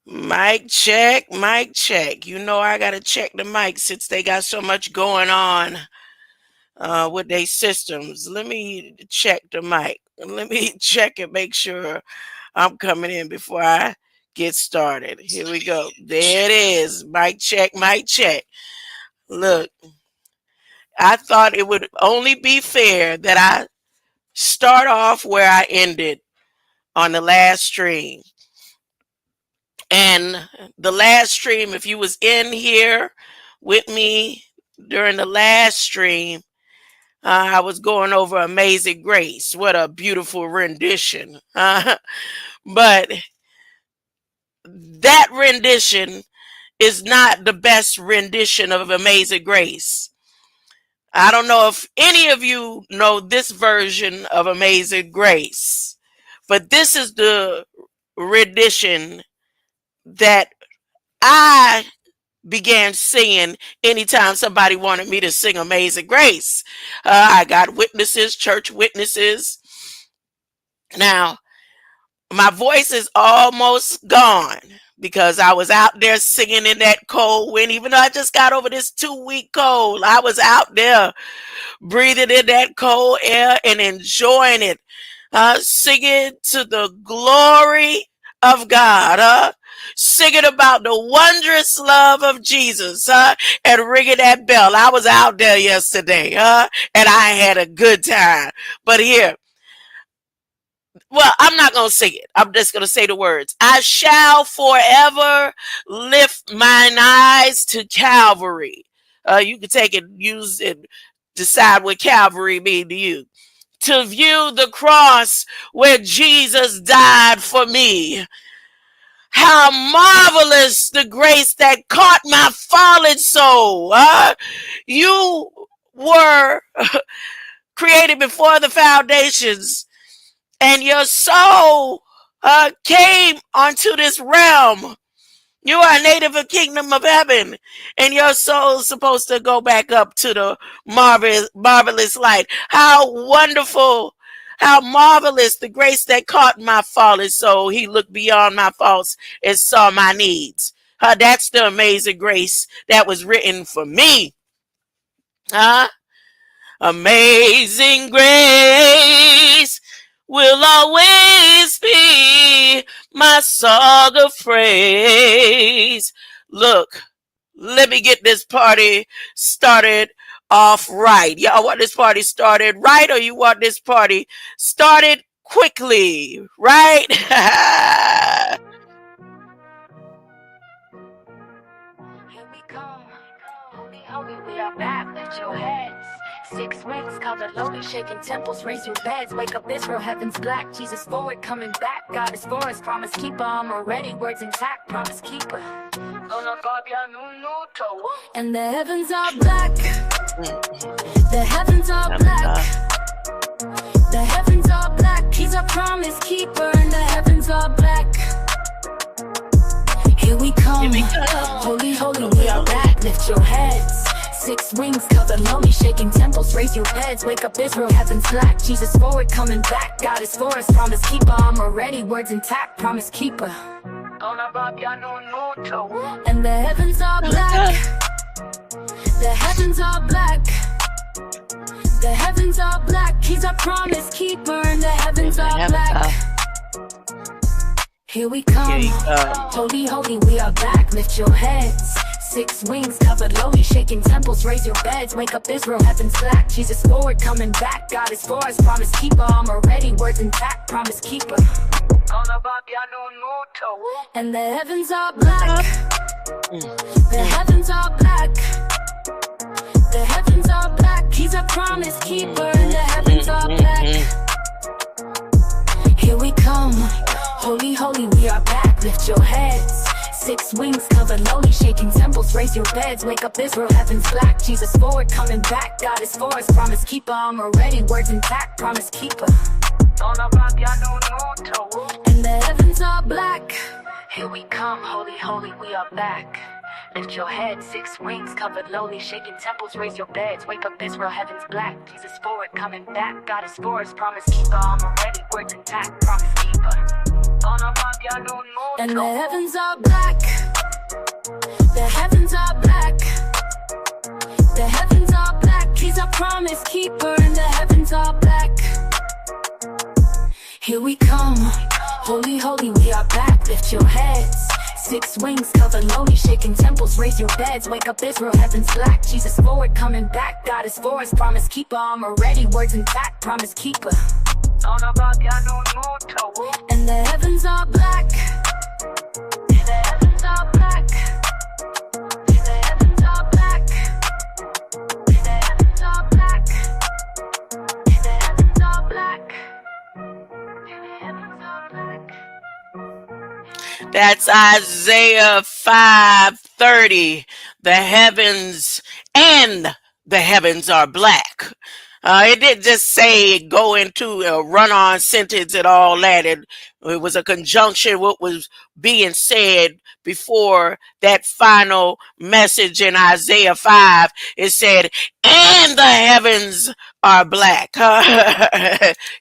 Mic check, mic check. You know I gotta check the mic since they got so much going on with their systems. Let me check the mic. Let me check and make sure I'm coming in before I get started. Here we go. There it is. Mic check, mic check. Look, I thought it would only be fair that I start off where I ended on the last stream. And the last stream, if you was in here with me during the last stream, I was going over Amazing Grace. What a beautiful rendition. But that rendition is not the best rendition of Amazing Grace. I don't know if any of you know this version of Amazing Grace, but this is the rendition that I began singing anytime somebody wanted me to sing Amazing Grace. I got witnesses, church witnesses. Now, my voice is almost gone because I was out there singing in that cold wind. Even though I just got over this 2-week cold, I was out there breathing in that cold air and enjoying it, singing to the glory of God, singing about the wondrous love of Jesus, and ringing that bell. I was out there yesterday, and I had a good time. But here, well, I'm not going to sing it. I'm just going to say the words. I shall forever lift mine eyes to Calvary. You can take it, use it, decide what Calvary mean to you. To view the cross where Jesus died for me. How marvelous the grace that caught my fallen soul. You were created before the foundations, and your soul came onto this realm. You are a native of the kingdom of heaven, and your soul is supposed to go back up to the marvelous light. How wonderful, how marvelous the grace that caught my fallen soul. He looked beyond my faults and saw my needs. That's the amazing grace that was written for me. Amazing grace will always be my song of praise. Look, let me get this party started off right. Y'all want this party started right, or you want this party started quickly, right? Here we come. Holy, holy, we are back. Lift your heads. 6 wings covered lowly, shaking temples, raise your beds. Wake up Israel, heaven's black. Jesus forward, coming back. God is for us, promise keeper. I'm ready, words intact, promise keeper. And the heavens are black. The heavens are black. The heavens are black. He's a promise keeper, and the heavens are black. Here we come. Holy, holy, we are back. Lift your heads. 6 wings covered lonely, shaking temples, raise your beds. Wake up Israel, heaven's black. Jesus forward, coming back. God is for us, promise keeper. I'm ready, words intact, promise keeper. And the heavens are black. The heavens are black. The heavens are black. He's a promise keeper, and the heavens are black. Here we come. Holy, holy, we are back. Lift your heads. 6 wings covered lowly, shaking temples, raise your beds. Wake up Israel, heaven's black. Jesus forward, coming back. God is for us, promise keeper. I'm ready, words intact, promise keeper. And the heavens are black. The heavens are black. The heavens are black. He's a promise keeper, and the heavens are black. Here we come. Holy, holy, we are back. Lift your heads. 6 wings covered lowly, shaking temples, raise your beds. Wake up Israel, heaven's black. Jesus forward, coming back. God is for us, promise keeper. I'm ready, words intact, promise keeper. And the heavens are black. Here we come, holy, holy, we are back. lift your head. 6 wings covered lowly, shaking temples, raise your beds. Wake up Israel, heaven's black. Jesus forward, coming back. God is for us, promise keeper. I'm ready, words intact, promise keeper. And the heavens are black. The heavens are black. The heavens are black. He's a promise keeper, and the heavens are black. Here we come, holy, holy, we are back. Lift your heads. 6 wings cover lowly, shaking temples, raise your beds. Wake up Israel, heaven's black. Jesus forward, coming back. God is for us, promise keeper. I'm ready, words intact, promise keeper. And the heavens are black. The heavens are black. The heavens are black. The heavens are black. The heavens are black. The heavens are black. That's Isaiah 5:30. The heavens and the heavens are black. It didn't just say go into a run-on sentence and all that. It was a conjunction what was being said before that final message in Isaiah 5. It said, and the heavens are black.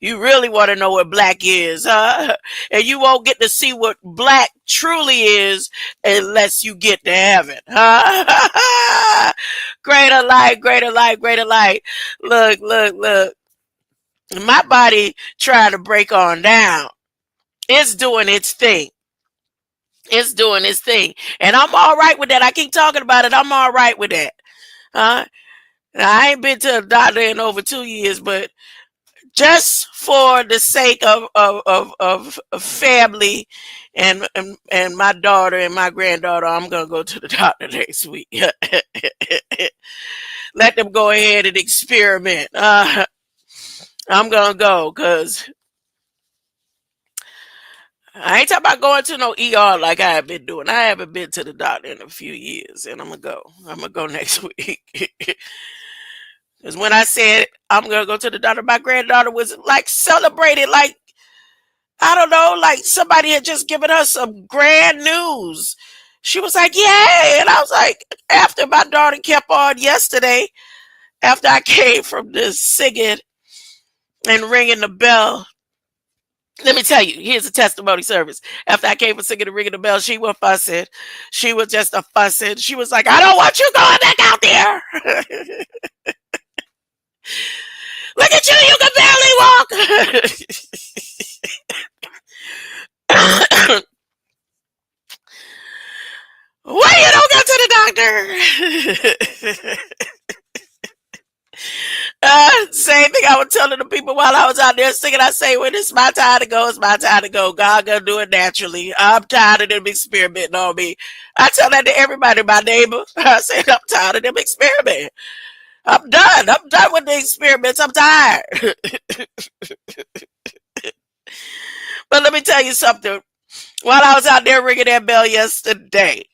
You really want to know what black is, huh? And you won't get to see what black truly is unless you get to heaven. Huh? Greater light, greater light, greater light. Look, look, look. My body trying to break on down. It's doing its thing. It's doing its thing. And I'm all right with that. I keep talking about it. I'm all right with that. Now, I ain't been to a doctor in over 2 years, but just for the sake of family and my daughter and my granddaughter, I'm going to go to the doctor next week. Let them go ahead and experiment. I'm going to go because I ain't talking about going to no ER like I have been doing. I haven't been to the doctor in a few years, and I'm going to go. I'm going to go next week. Because when I said I'm going to go to the doctor, my granddaughter was like celebrated like, I don't know, like somebody had just given her some grand news. She was like, yay. And I was like, after my daughter kept on yesterday, after I came from the singing and ringing the bell, let me tell you, here's a testimony service. After I came from singing and ringing the bell, she was fussing. She was just a fussing. She was like, I don't want you going back out there. Look at you can barely walk. Why you don't go to the doctor? Same thing I was telling the people while I was out there singing. I say, when it's my time to go, it's my time to go. God gonna do it naturally. I'm tired of them experimenting on me. I tell that to everybody, my neighbor. I said, I'm tired of them experimenting. I'm done. I'm done with the experiments. I'm tired. But let me tell you something. While I was out there ringing that bell yesterday,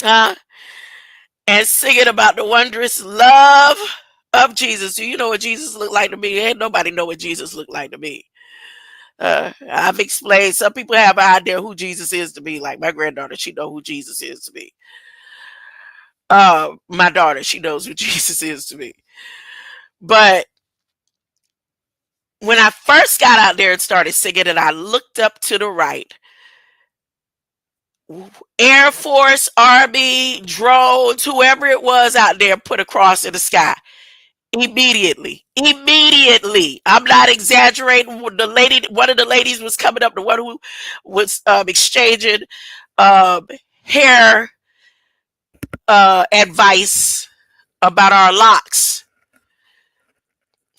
and singing about the wondrous love of Jesus. Do you know what Jesus looked like to me? Ain't nobody know what Jesus looked like to me. I've explained. Some people have an idea who Jesus is to me. Like my granddaughter, she know who Jesus is to me. My daughter, she knows who Jesus is to me. But when I first got out there and started singing, and I looked up to the right, Air Force, Army, drones, whoever it was out there put a cross in the sky. Immediately. I'm not exaggerating. The lady, one of the ladies was coming up, the one who was exchanging hair advice about our locks.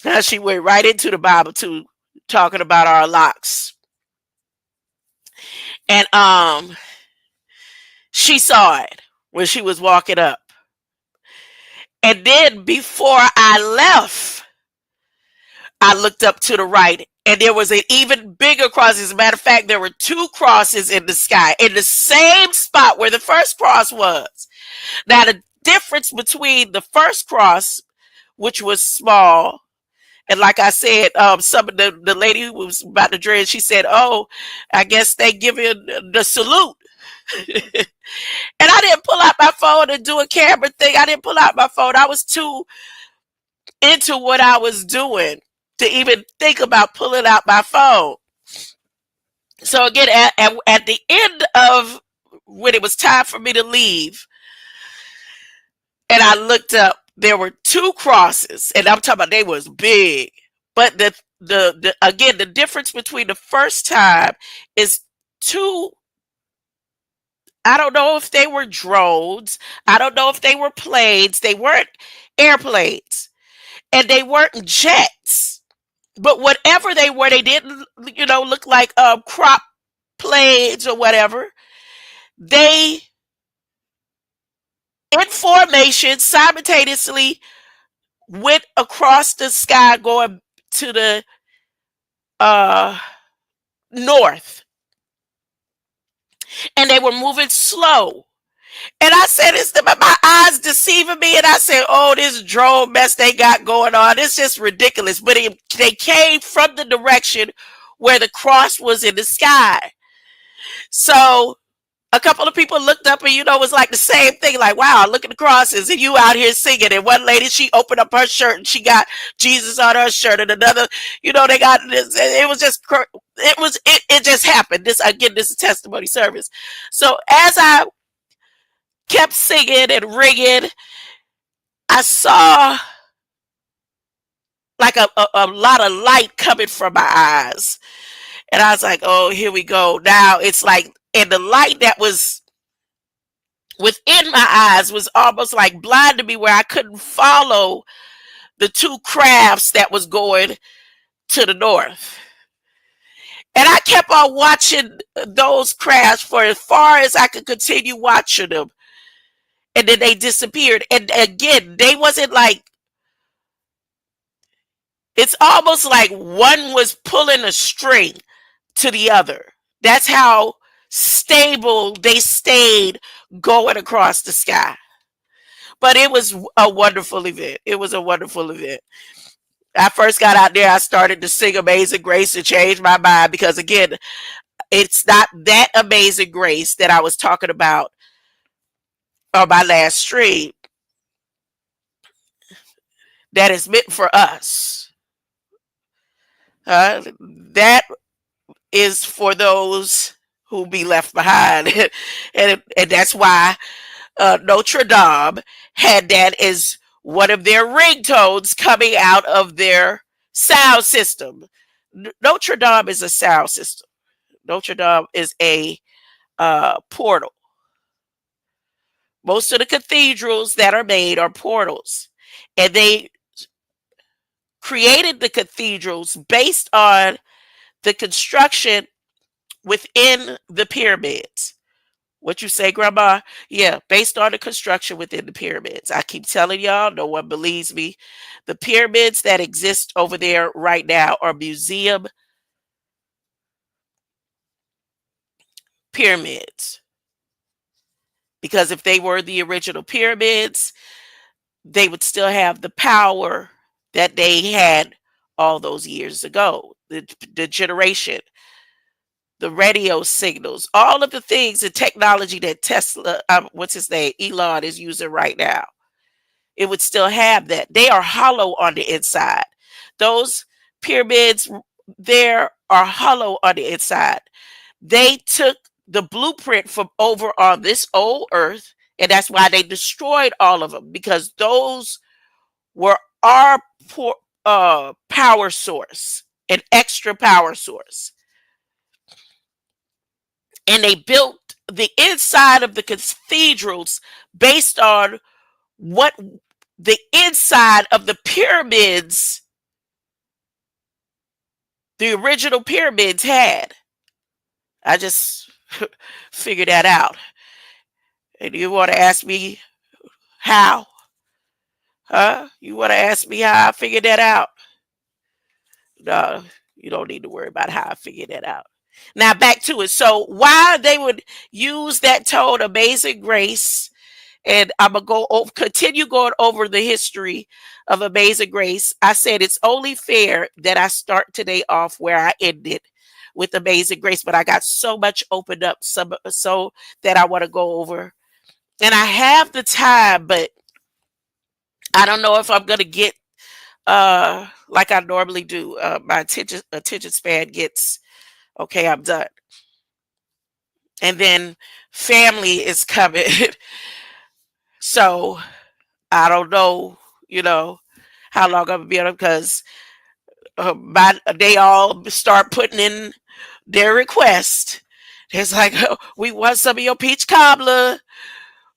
Now she went right into the Bible too, talking about our locks. And she saw it when she was walking up. And then before I left, I looked up to the right, and there was an even bigger cross. As a matter of fact, there were 2 crosses in the sky in the same spot where the first cross was. Now, the difference between the first cross, which was small, and like I said, some of the lady who was about to dress, she said, "Oh, I guess they give you the salute." And I didn't pull out my phone and do a camera thing. I didn't pull out my phone. I was too into what I was doing to even think about pulling out my phone. So again, at the end of when it was time for me to leave, and I looked up, there were two crosses, and I'm talking about they was big. But the again, the difference between the first time is two. I don't know if they were drones. I don't know if they were planes. They weren't airplanes, and they weren't jets. But whatever they were, they didn't, look like crop planes or whatever. They, in formation, simultaneously went across the sky going to the uh, north, and they were moving slow. And I said, my eyes deceiving me. And I said, oh, this drone mess they got going on. It's just ridiculous. But they came from the direction where the cross was in the sky. So a couple of people looked up and, it was like the same thing. Like, wow, look at the crosses. And you out here singing. And one lady, she opened up her shirt and she got Jesus on her shirt. And another, they got this. It was just, it just happened. This is testimony service. So as I kept singing and ringing, I saw like a lot of light coming from my eyes. And I was like, oh, here we go. Now it's like, and the light that was within my eyes was almost like blind to me, where I couldn't follow the two crafts that was going to the north. And I kept on watching those crafts for as far as I could continue watching them. And then they disappeared. And again, they wasn't like, it's almost like one was pulling a string to the other. That's how stable they stayed going across the sky. But it was a wonderful event. It was a wonderful event. I first got out there, I started to sing Amazing Grace to change my mind, because again, it's not that Amazing Grace that I was talking about on my last stream that is meant for us. That is for those who be left behind. And that's why Notre Dame had that as one of their ringtones coming out of their sound system. Notre Dame is a sound system. Notre Dame is a portal. Most of the cathedrals that are made are portals. And they created the cathedrals based on the construction within the pyramids. What you say, Grandma? Yeah, based on the construction within the pyramids. I keep telling y'all, no one believes me. The pyramids that exist over there right now are museum pyramids. Because if they were the original pyramids, they would still have the power that they had all those years ago. The generation, the radio signals, all of the things and technology that Tesla, what's his name, Elon is using right now, it would still have that. They are hollow on the inside. Those pyramids there are hollow on the inside. They took the blueprint from over on this old earth, and that's why they destroyed all of them, because those were our power source, an extra power source. And they built the inside of the cathedrals based on what the inside of the pyramids, the original pyramids, had. I just figured that out. And you want to ask me how? Huh? You want to ask me how I figured that out? No, you don't need to worry about how I figured that out. Now back to it. So why they would use that tone, Amazing Grace, and I'm gonna continue going over the history of Amazing Grace. I said it's only fair that I start today off where I ended with Amazing Grace, but I got so much opened up, so that I want to go over. And I have the time, but I don't know if I'm gonna get like I normally do. My attention span gets okay. I'm done, and then family is coming, so I don't know. You know how long I'm gonna be on because they all start putting in their request. It's like, "Oh, we want some of your peach cobbler.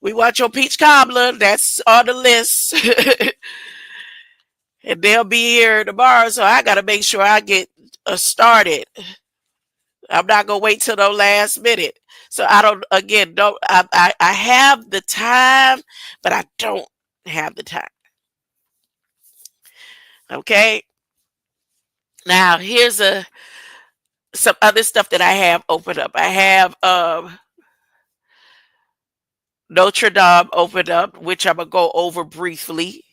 We want your peach cobbler. That's on the list." And they'll be here tomorrow, so I got to make sure I get started. I'm not gonna wait till the last minute. So I don't. Again, don't. I have the time, but I don't have the time. Okay. Now here's a some other stuff that I have opened up. I have Notre Dame opened up, which I'm gonna go over briefly,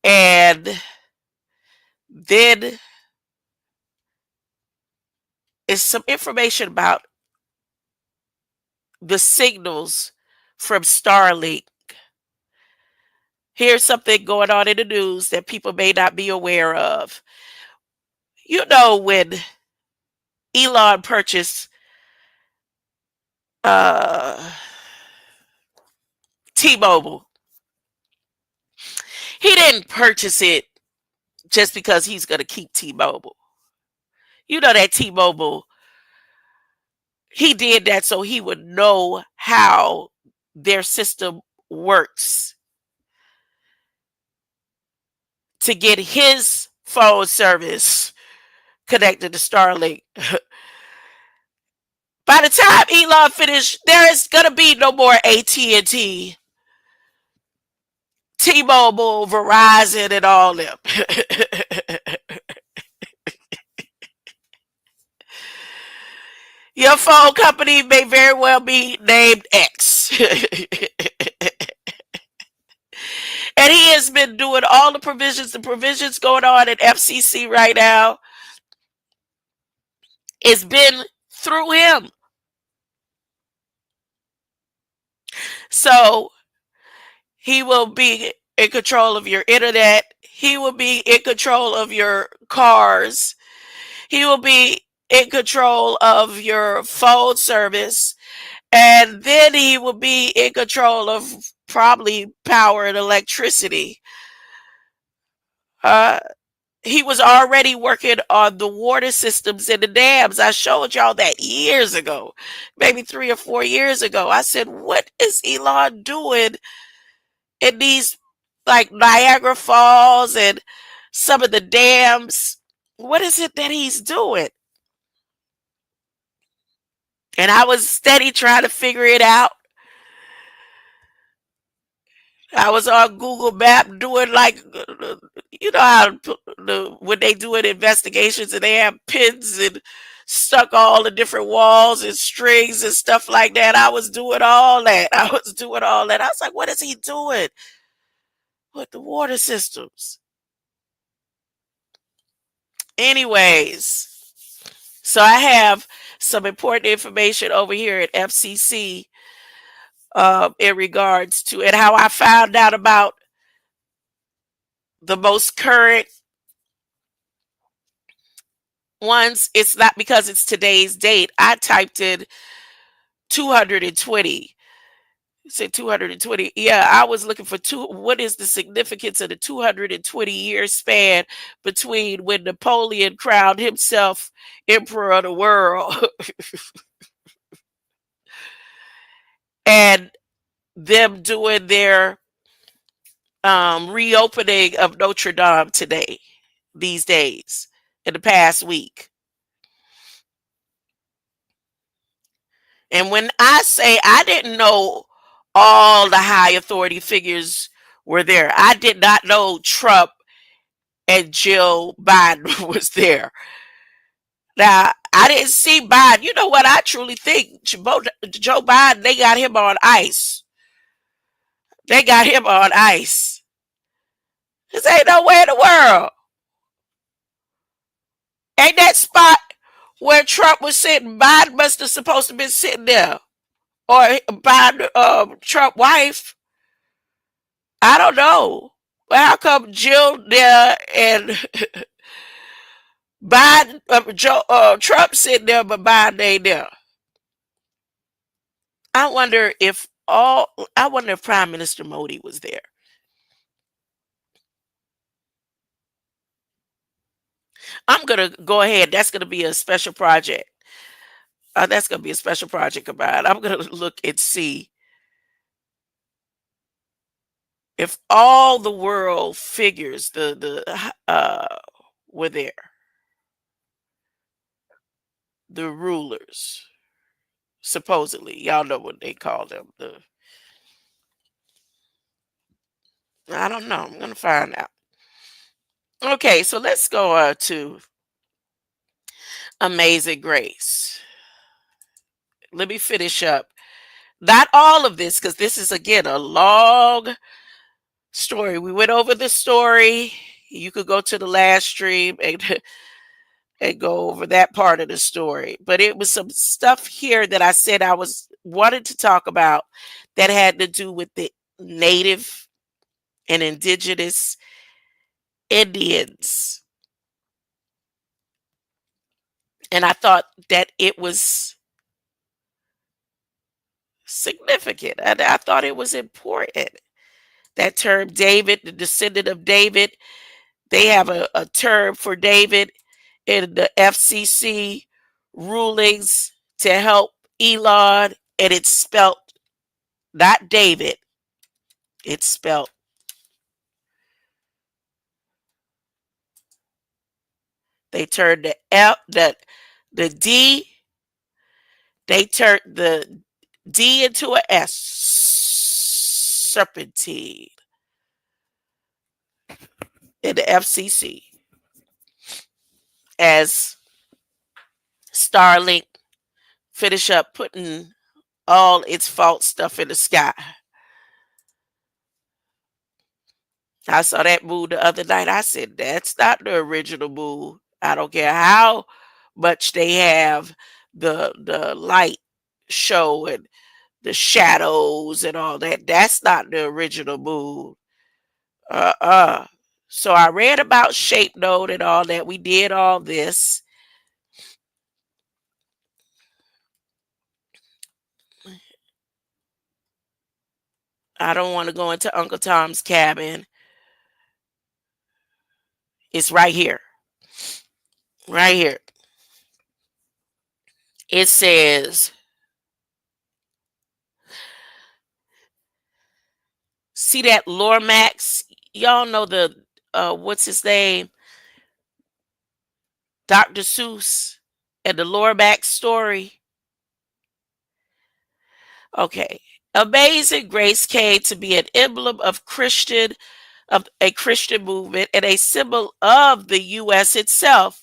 and then is some information about the signals from Starlink. Here's something going on in the news that people may not be aware of. You know, when Elon purchased uh, T-Mobile, he didn't purchase it just because he's going to keep T-Mobile. You know that T-Mobile, he did that so he would know how their system works to get his phone service connected to Starlink. By the time Elon finished, there is gonna be no more AT&T, T-Mobile, Verizon, and all them. Your phone company may very well be named X. And he has been doing all the provisions going on at FCC right now. It's been through him. So he will be in control of your internet. He will be in control of your cars. He will be in control of your phone service. And then he will be in control of probably power and electricity. Uh, he was already working on the water systems and the dams. I showed y'all that years ago, maybe 3 or 4 years ago. I said, what is Elon doing in these like Niagara Falls and some of the dams? What is it that he's doing? And I was steady trying to figure it out. I was on Google Map doing like, you know how when they do investigations and they have pins and stuck all the different walls and strings and stuff like that. I was doing all that. I was doing all that. I was like, what is he doing with the water systems? Anyways, so I have some important information over here at FCC in regards to and how I found out about the most current ones. It's not because it's today's date. I typed in 220. It said 220. Yeah, I was looking for what is the significance of the 220-year span between when Napoleon crowned himself emperor of the world and them doing their reopening of Notre Dame today, these days, in the past week. And when I say I didn't know all the high authority figures were there, I did not know Trump and Jill Biden was there. Now, I didn't see Biden. You know what? I truly think Joe Biden, they got him on ice. They got him on ice. This ain't nowhere in the world. Ain't that spot? where Trump was sitting. Biden must have supposed to been sitting there, or Biden, Trump wife. I don't know. Well, how come Jill there and Biden, Trump sitting there, but Biden ain't there? I wonder if all. I wonder if Prime Minister Modi was there. I'm gonna go ahead. That's gonna be a special project. That's gonna be a special project about it. I'm gonna look and see if all the world figures were there, the rulers supposedly. Y'all know what they call them. The I don't know. I'm gonna find out. Okay, so let's go to Amazing Grace. Let me finish up. Not all of this, because this is again a long story. We went over the story. You could go to the last stream and and go over that part of the story. But it was some stuff here that I said I was wanted to talk about that had to do with the native and indigenous Indians. And I thought that it was significant. I thought it was important. That term David, the descendant of David, they have a term for David in the FCC rulings to help Elon, and it's spelt not David, it's spelt. They turned the L, the D, they turned the D into a S. Serpentine in the FCC as Starlink finish up putting all its false stuff in the sky. I saw that move the other night. I said, that's not the original move. I don't care how much they have the light show and the shadows and all that. That's not the original move. Uh-uh. So I read about Shape Note and all that. We did all this. I don't want to go into Uncle Tom's Cabin. It's right here. Right here. It says, see that Lormax? Y'all know the what's his name? Dr. Seuss and the Lormax story. Okay. Amazing Grace came to be an emblem of a Christian movement and a symbol of the US itself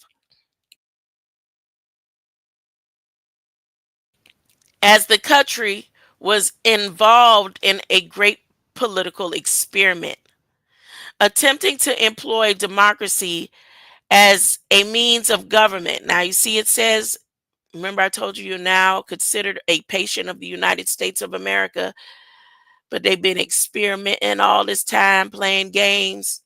as the country was involved in a great political experiment, attempting to employ democracy as a means of government. Now, you see, it says, remember, I told you you're now considered a patient of the United States of America, but they've been experimenting all this time, playing games.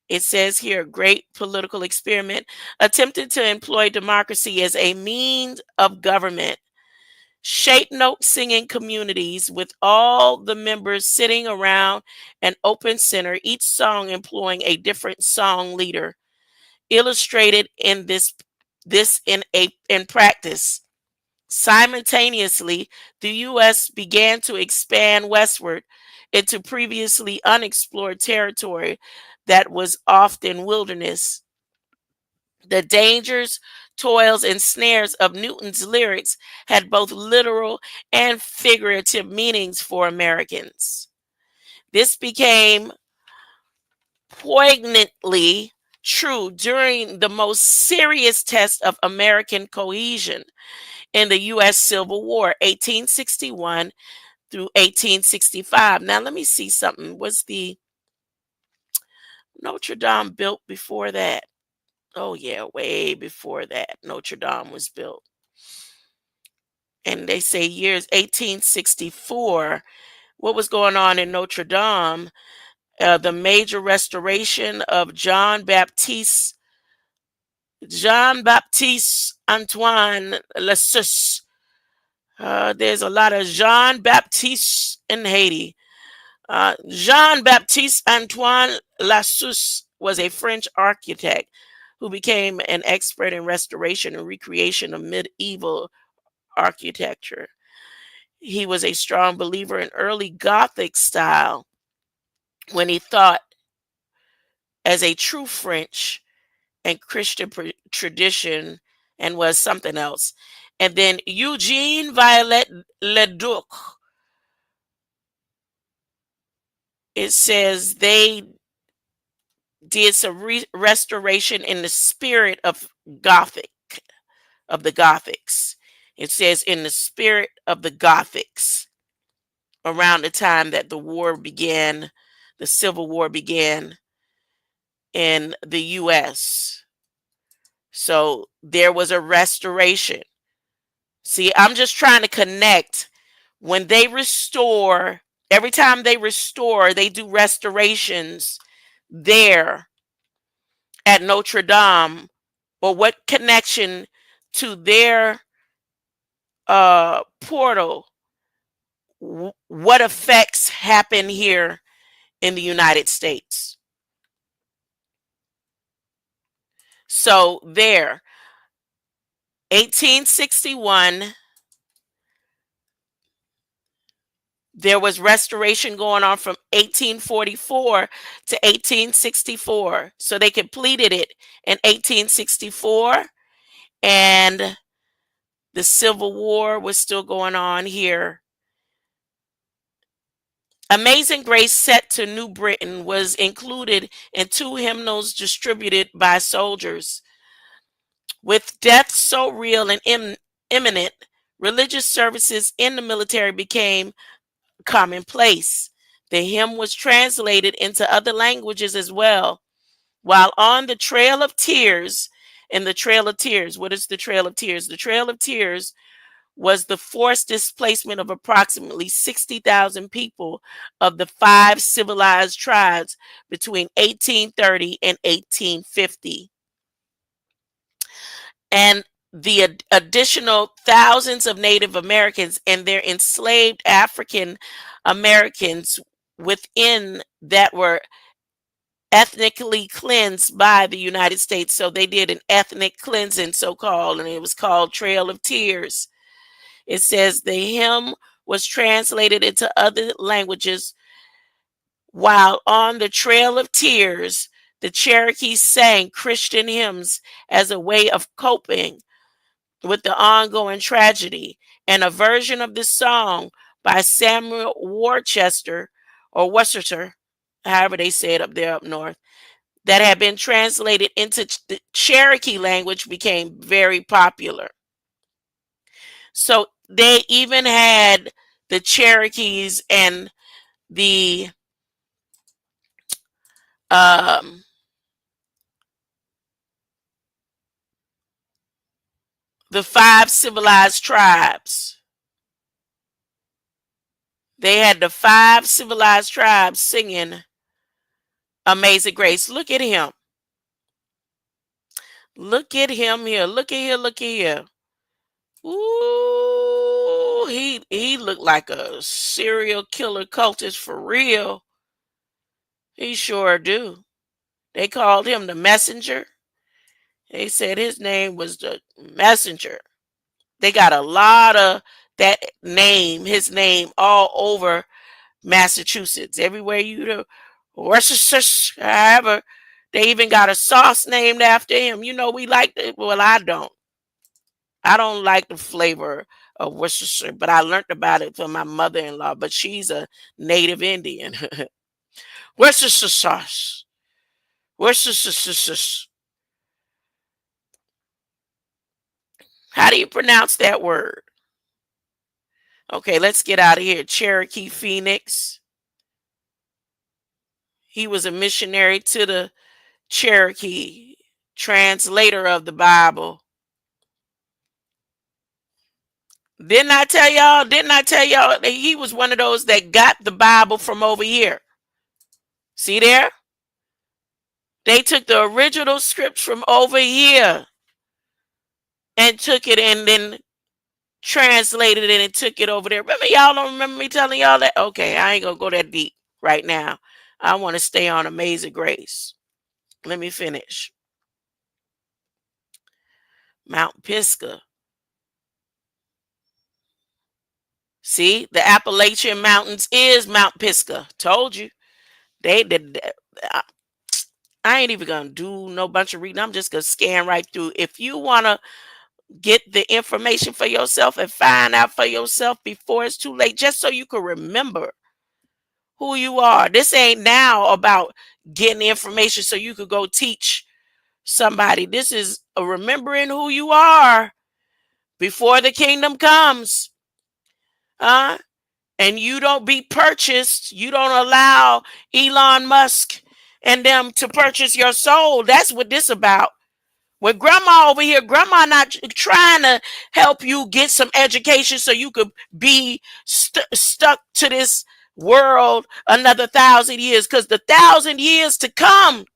It says here, great political experiment, attempted to employ democracy as a means of government. Shape note singing communities with all the members sitting around an open center, each song employing a different song leader, illustrated in in practice. Simultaneously, the U.S. began to expand westward into previously unexplored territory that was often wilderness. The dangers, toils, and snares of Newton's lyrics had both literal and figurative meanings for Americans. This became poignantly true during the most serious test of American cohesion in the U.S. Civil War, 1861 through 1865. Now, let me see something. Was the Notre Dame built before that? Oh yeah, way before that Notre Dame was built. And they say years 1864. What was going on in Notre Dame? The major restoration of Jean Baptiste Antoine Lassus. There's a lot of Jean Baptiste in Haiti. Jean Baptiste Antoine Lassus was a French architect who became an expert in restoration and recreation of medieval architecture. He was a strong believer in early Gothic style when he thought as a true French and Christian tradition and was something else. And then Eugene Violet Leduc, it says they did some restoration in the spirit of Gothic, of the Gothics. It says in the spirit of the Gothics around the time that the war began, the Civil War began in the US. So there was a restoration. See, I'm just trying to connect when they restore, every time they restore, they do restorations there at Notre Dame, or what connection to their portal, what effects happen here in the United States. So there, 1861, there was restoration going on from 1844 to 1864. So they completed it in 1864, and the Civil War was still going on here. Amazing Grace, set to New Britain, was included in two hymnals distributed by soldiers. With death so real and imminent, religious services in the military became commonplace. The hymn was translated into other languages as well. While on the Trail of Tears, in the Trail of Tears, what is the Trail of Tears? The Trail of Tears was the forced displacement of approximately 60,000 people of the five civilized tribes between 1830 and 1850. And the additional thousands of Native Americans and their enslaved African Americans within that were ethnically cleansed by the United States. So they did an ethnic cleansing, so called, and it was called Trail of Tears. It says the hymn was translated into other languages. While on the Trail of Tears, the Cherokees sang Christian hymns as a way of coping with the ongoing tragedy, and a version of this song by Samuel Worcester or Worcester, however they say it up there up north, that had been translated into the Cherokee language became very popular. So they even had the Cherokees and the um, the five civilized tribes. They had the five civilized tribes singing Amazing Grace. Look at him. Look at him here. Look at here. Look at here. Ooh, he looked like a serial killer cultist for real. He sure do. They called him the messenger. They said his name was the messenger. They got a lot of that name, his name, all over Massachusetts. Everywhere you go, Worcestershire, however, they even got a sauce named after him. You know, we like it. Well, I don't. I don't like the flavor of Worcestershire, but I learned about it from my mother-in-law. But she's a native Indian. Worcestershire sauce. Worcestershire. How do you pronounce that word? Okay, let's get out of here. Cherokee Phoenix. He was a missionary to the Cherokee translator of the Bible. Didn't I tell y'all? Didn't I tell y'all that he was one of those that got the Bible from over here? See there? They took the original scripts from over here and took it and then translated it and took it over there. Remember, y'all don't remember me telling y'all that? Okay, I ain't gonna go that deep right now. I want to stay on Amazing Grace. Let me finish. Mount Pisgah. See, the Appalachian Mountains is Mount Pisgah. Told you. They did. I ain't even gonna do no bunch of reading. I'm just gonna scan right through. If you wanna get the information for yourself and find out for yourself before it's too late, just so you can remember who you are. This ain't now about getting information so you could go teach somebody. This is a remembering who you are before the kingdom comes. And you don't be purchased. You don't allow Elon Musk and them to purchase your soul. That's what this about. With grandma over here, grandma not trying to help you get some education so you could be stuck to this world another 1,000 years, because the 1,000 years to come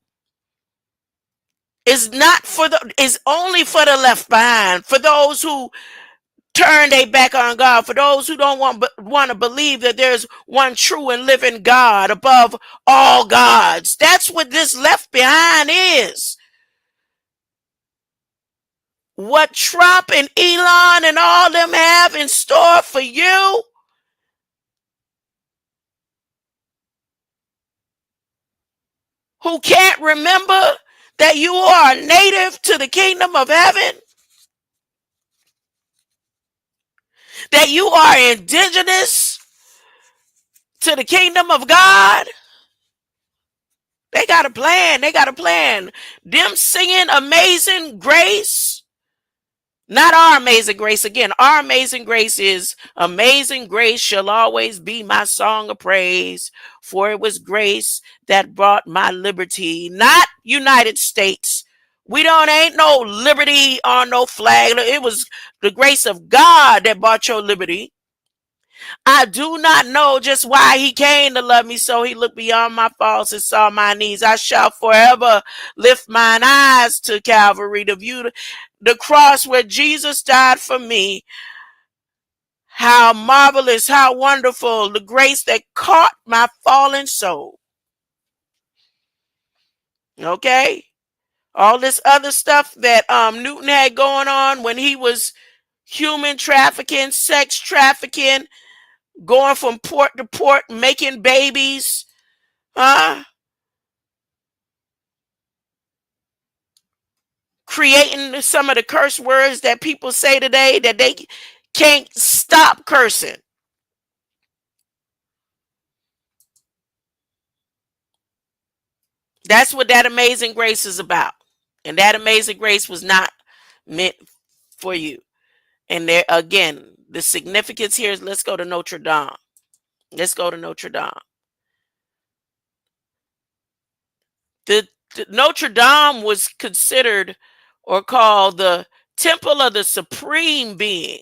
is only for the left behind, for those who turn their back on God, for those who don't want to believe that there's one true and living God above all gods. That's what this left behind is. What Trump and Elon and all them have in store for you, who can't remember that you are native to the kingdom of heaven, that you are indigenous to the kingdom of God. They got a plan. They got a plan. Them singing Amazing Grace. Not our Amazing Grace. Again, our Amazing Grace is Amazing Grace shall always be my song of praise, for it was grace that brought my liberty, not United States. We don't ain't no liberty on no flag. It was the grace of God that brought your liberty. I do not know just why he came to love me, so he looked beyond my faults and saw my needs. I shall forever lift mine eyes to Calvary to view the cross where Jesus died for me. How marvelous, how wonderful the grace that caught my fallen soul. Okay? All this other stuff that Newton had going on when he was human trafficking, sex trafficking, going from port to port, making babies, creating some of the curse words that people say today that they can't stop cursing. That's what that Amazing Grace is about. And that Amazing Grace was not meant for you. And there again, the significance here is, let's go to Notre Dame. Let's go to Notre Dame. The Notre Dame was considered or called the temple of the supreme being.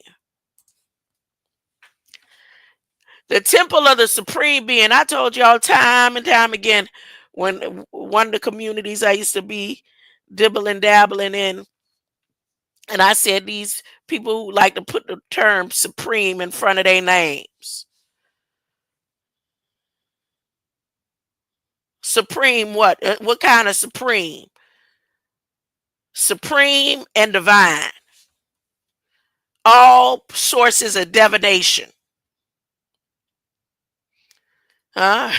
The temple of the supreme being. I told y'all time and time again, when one of the communities I used to be dibbling dabbling in, and I said these people who like to put the term supreme in front of their names. Supreme what? What kind of supreme? Supreme and divine. All sources of divination. Huh?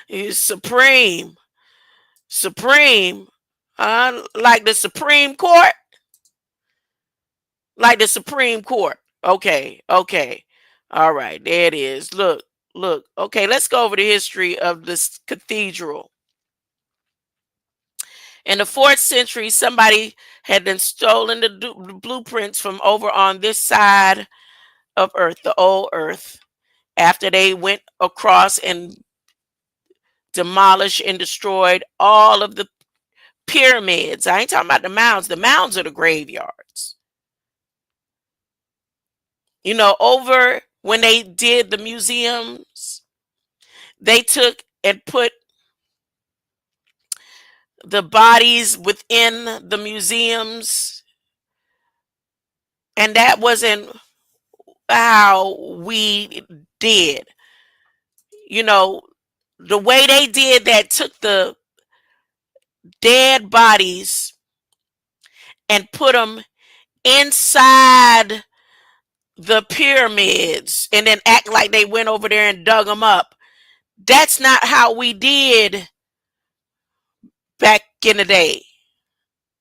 He's supreme. Supreme. Like the Supreme Court. Like the Supreme Court. Okay. Okay. All right. There it is. Look. Look. Okay. Let's go over the history of this cathedral. In the 4th century, somebody had been stolen the blueprints from over on this side of Earth, the old Earth, after they went across and demolished and destroyed all of the pyramids. I ain't talking about the mounds. The mounds are the graveyards. You know, over when they did the museums, they took and put the bodies within the museums, and that wasn't how we did. You know, the way they did that, took the dead bodies and put them inside the pyramids and then act like they went over there and dug them up. That's not how we did back in the day.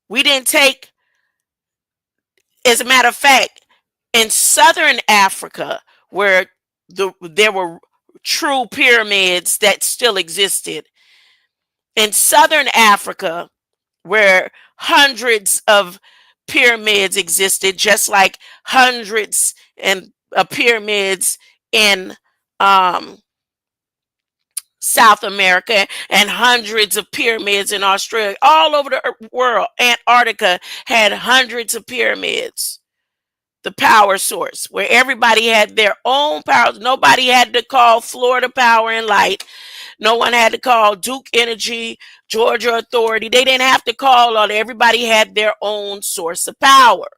We didn't take, as a matter of fact, in southern Africa, where there were true pyramids that still existed, in southern Africa, where hundreds of pyramids existed, just like hundreds and pyramids in um, South America, and hundreds of pyramids in Australia, all over the world. Antarctica had hundreds of pyramids. The power source, where everybody had their own power. Nobody had to call Florida Power and Light. No one had to call Duke Energy, Georgia Authority. They didn't have to call all. Everybody had their own source of power.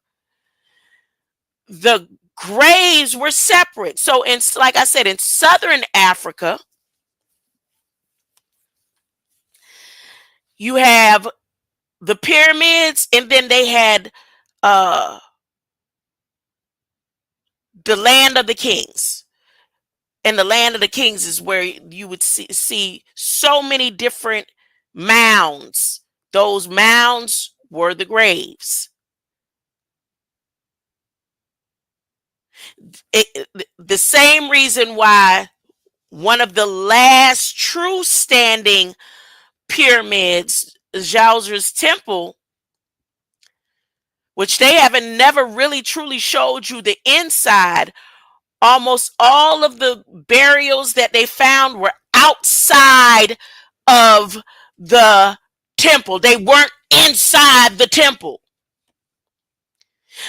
The graves were separate. So, like I said, in southern Africa, you have the pyramids, and then they had uh, the land of the kings. And the land of the kings is where you would see so many different mounds. Those mounds were the graves. The same reason why one of the last true standing pyramids, Djoser's Temple, which they haven't never really truly showed you the inside. Almost all of the burials that they found were outside of the temple. They weren't inside the temple.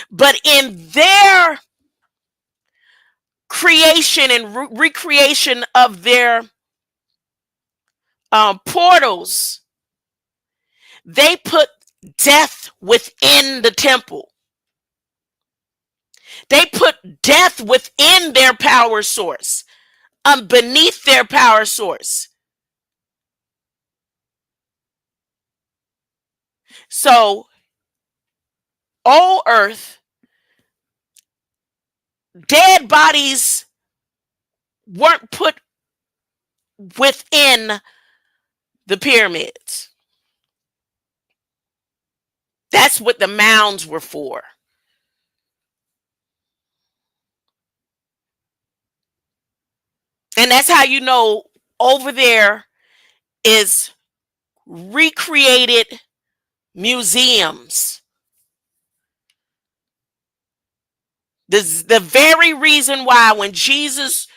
But in their creation and recreation of their portals, they put death within the temple. They put death within their power source, beneath their power source. So, old earth, dead bodies weren't put within the pyramids. That's what the mounds were for. And that's how you know over there is recreated museums. This is the very reason why when Jesus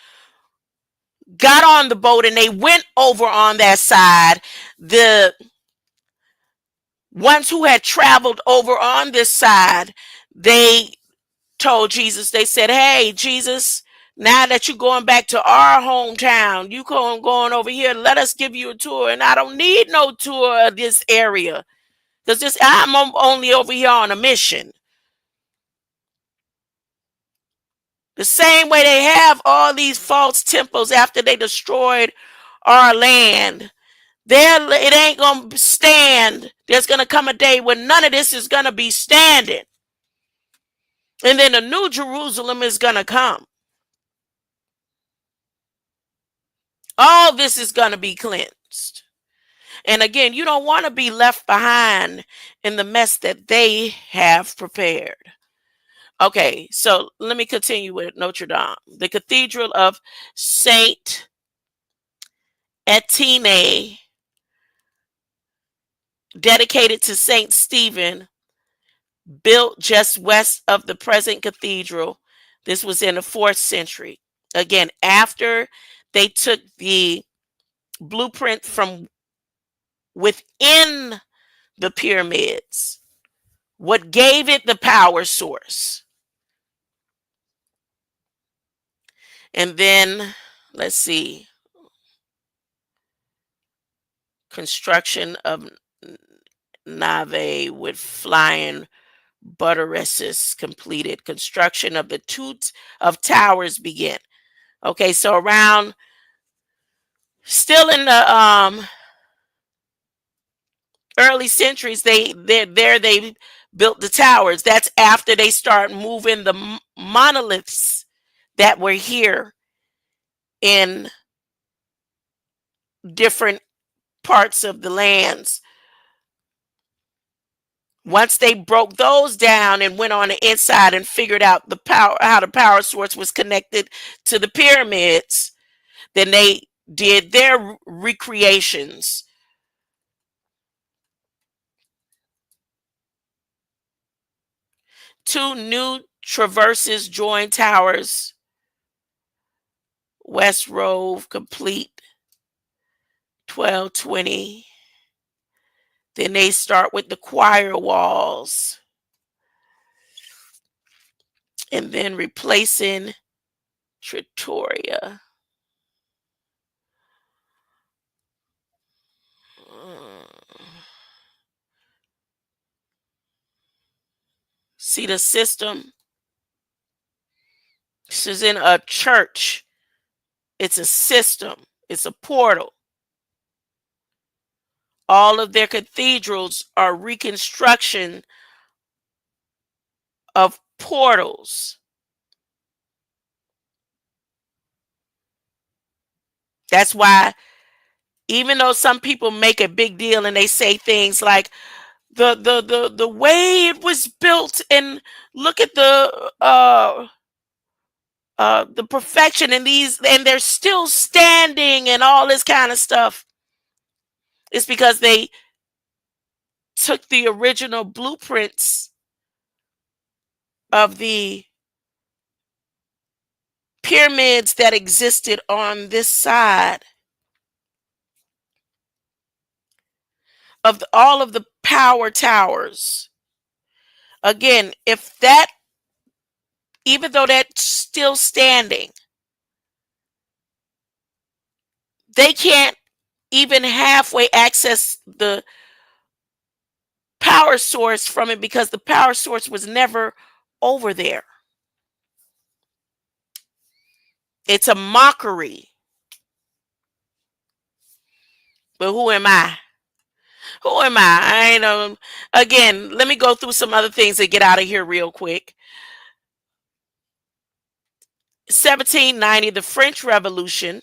got on the boat and they went over on that side, the ones who had traveled over on this side, they told Jesus, they said, hey, Jesus, now that you're going back to our hometown, you going over here, let us give you a tour. And I don't need no tour of this area, because I'm only over here on a mission. The same way they have all these false temples after they destroyed our land. It ain't going to stand. There's going to come a day when none of this is going to be standing. And then the new Jerusalem is going to come. All this is going to be cleansed. And again, you don't want to be left behind in the mess that they have prepared. Okay, so let me continue with Notre Dame. The Cathedral of Saint Etienne, dedicated to Saint Stephen, built just west of the present cathedral. This was in the 4th century. Again, after they took the blueprint from within the pyramids. What gave it the power source? And then, let's see, construction of Nave with flying buttresses completed. Construction of the of towers begin. Okay, so around, still in the early centuries, they built the towers. That's after they start moving the monoliths that were here in different parts of the lands. Once they broke those down and went on the inside and figured out the power, how the power source was connected to the pyramids, then they did their recreations. Two new traverses join towers. West Road complete 1220. Then they start with the choir walls and then replacing Trattoria. See the system? This is in a church. It's a system. It's a portal. All of their cathedrals are reconstruction of portals. That's why, even though some people make a big deal and they say things like the way it was built, and look at the perfection in these, and they're still standing and all this kind of stuff, it's because they took the original blueprints of the pyramids that existed on this side of all of the power towers. Again, if that, even though that's still standing, they can't even halfway access the power source from it because the power source was never over there. It's a mockery. But who am I? Who am I? I ain't again, let me go through some other things and get out of here real quick. 1790, the French Revolution.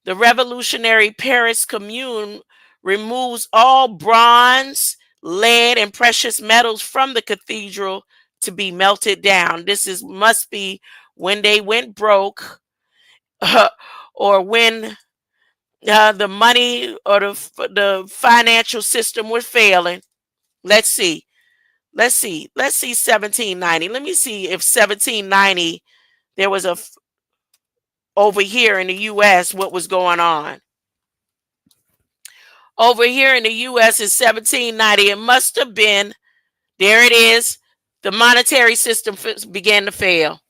The revolutionary Paris Commune removes all bronze, lead, and precious metals from the cathedral to be melted down. This must be when they went broke, or when the money or the financial system was failing. Let's see. Let's see. 1790. Let me see if 1790 there was over here in the U.S. what was going on. Over here in the U.S. in 1790, it must have been, there it is, the monetary system began to fail.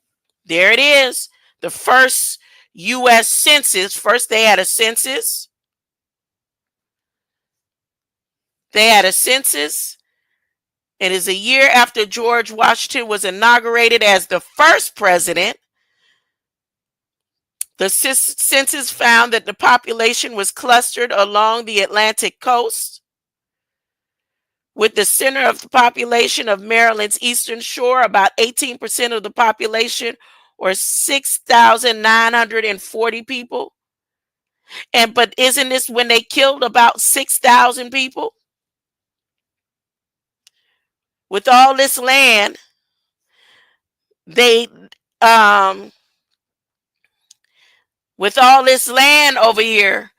There it is. The first U.S. census. First, they had a census. They had a census. It is a year after George Washington was inaugurated as the first president. The census found that the population was clustered along the Atlantic coast, with the center of the population of Maryland's eastern shore, about 18% of the population, or 6,940 people. But isn't this when they killed about 6,000 people? With all this land, they with all this land over here,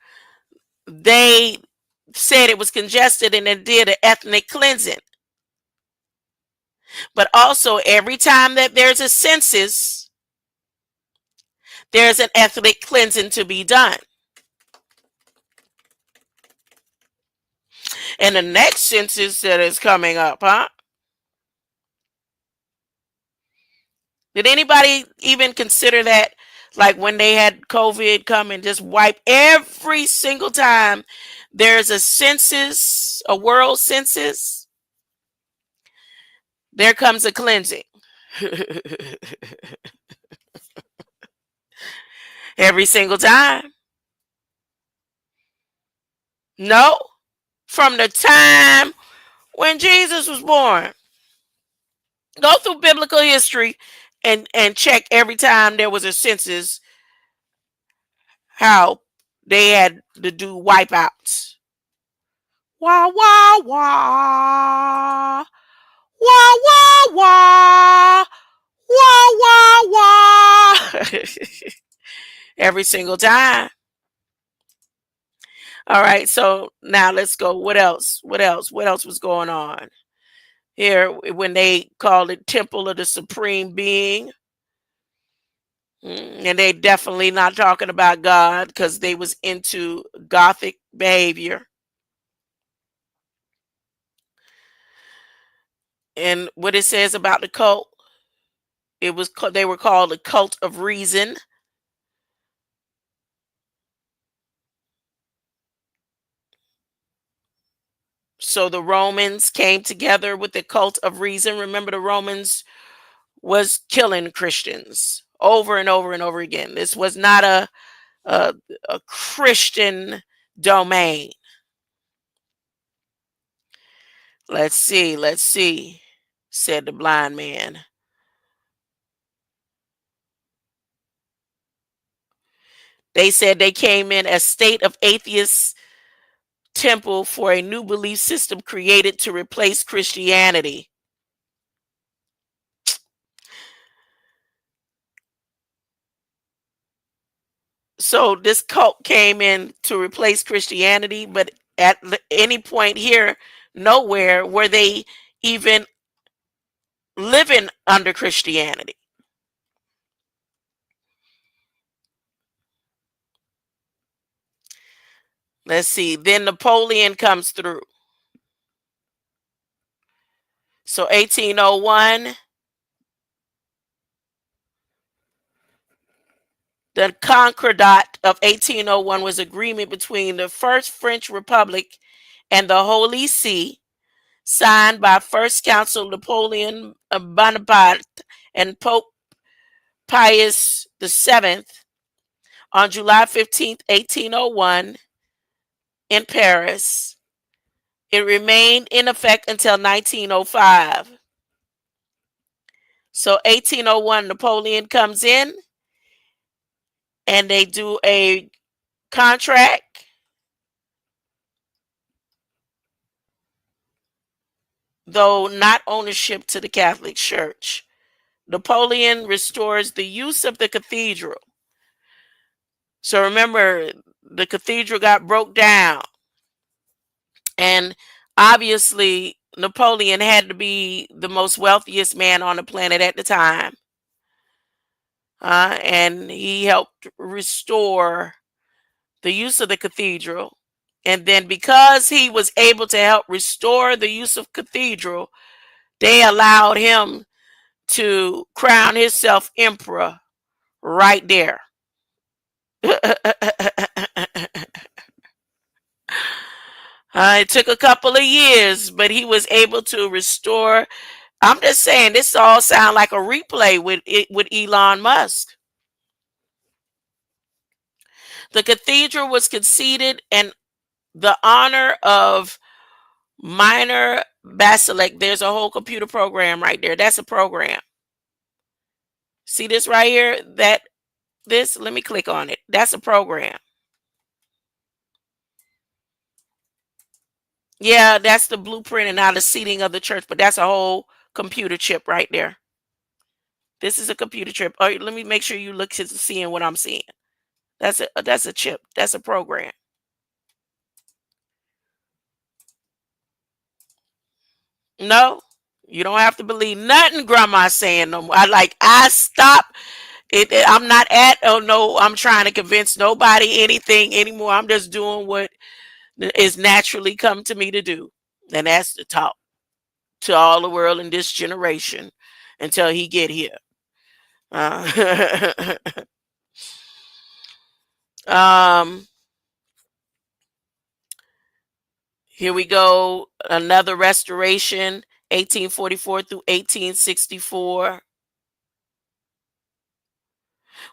they said it was congested and it did an ethnic cleansing. But also, every time that there's a census, there's an ethnic cleansing to be done. And the next census that is coming up, huh? Did anybody even consider that? Like when they had COVID come and just wipe every single time there's a census, a world census, there comes a cleansing. Every single time. No. From the time when Jesus was born. Go through biblical history and check every time there was a census how they had to do wipeouts. Wah wah wah. Wah wah wah. Wah wah wah. Every single time. All right, so now let's go. What else? What else? What else was going on? Here, when they called it Temple of the Supreme Being. And they definitely not talking about God because they was into Gothic behavior. And what it says about the cult, they were called the cult of reason. So the Romans came together with the cult of reason. Remember, the Romans was killing Christians over and over and over again. This was not a, a Christian domain. Let's see, said the blind man. They said they came in a state of atheist temple for a new belief system created to replace Christianity. So this cult came in to replace Christianity, but at any point here, nowhere were they even living under Christianity. Let's see. Then Napoleon comes through. So 1801, the Concordat of 1801 was agreement between the First French Republic and the Holy See, signed by First Consul Napoleon Bonaparte and Pope Pius VII on July 15th, 1801 in Paris. It remained in effect until 1905. So 1801, Napoleon comes in and they do a contract. Though not ownership to the Catholic Church. Napoleon restores the use of the cathedral. So remember, the cathedral got broke down. And obviously, Napoleon had to be the most wealthiest man on the planet at the time. And he helped restore the use of the cathedral. And then because he was able to help restore the use of cathedral, they allowed him to crown himself emperor right there. It took a couple of years, but he was able to restore. I'm just saying, this all sounds like a replay with Elon Musk. The cathedral was conceded in the honor of Minor Basilic. There's a whole computer program right there. That's a program. See this right here? Let me click on it. That's a program. Yeah, that's the blueprint and now the seating of the church, but that's a whole computer chip right there. This is a computer chip. Oh, let me make sure you look to seeing what I'm seeing. That's a chip. That's a program. No, you don't have to believe nothing grandma's saying no more. I stop it. I'm not at, oh no, I'm trying to convince nobody anything anymore. I'm just doing what is naturally come to me to do. And that's to talk to all the world in this generation until he get here. Uh, um, Here we go. Another restoration, 1844 through 1864.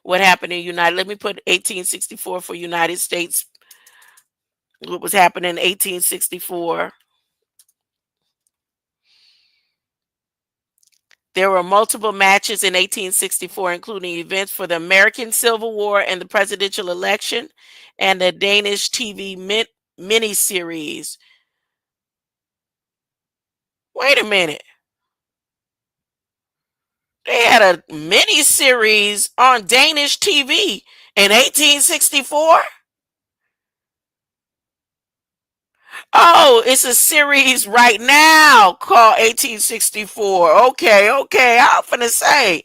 What happened in United? Let me put 1864 for United States. What was happening in 1864? There were multiple matches in 1864, including events for the American Civil War and the presidential election, and the Danish TV miniseries. Wait a minute. They had a miniseries on Danish TV in 1864? Oh, it's a series right now called 1864. Okay, okay. I'm finna say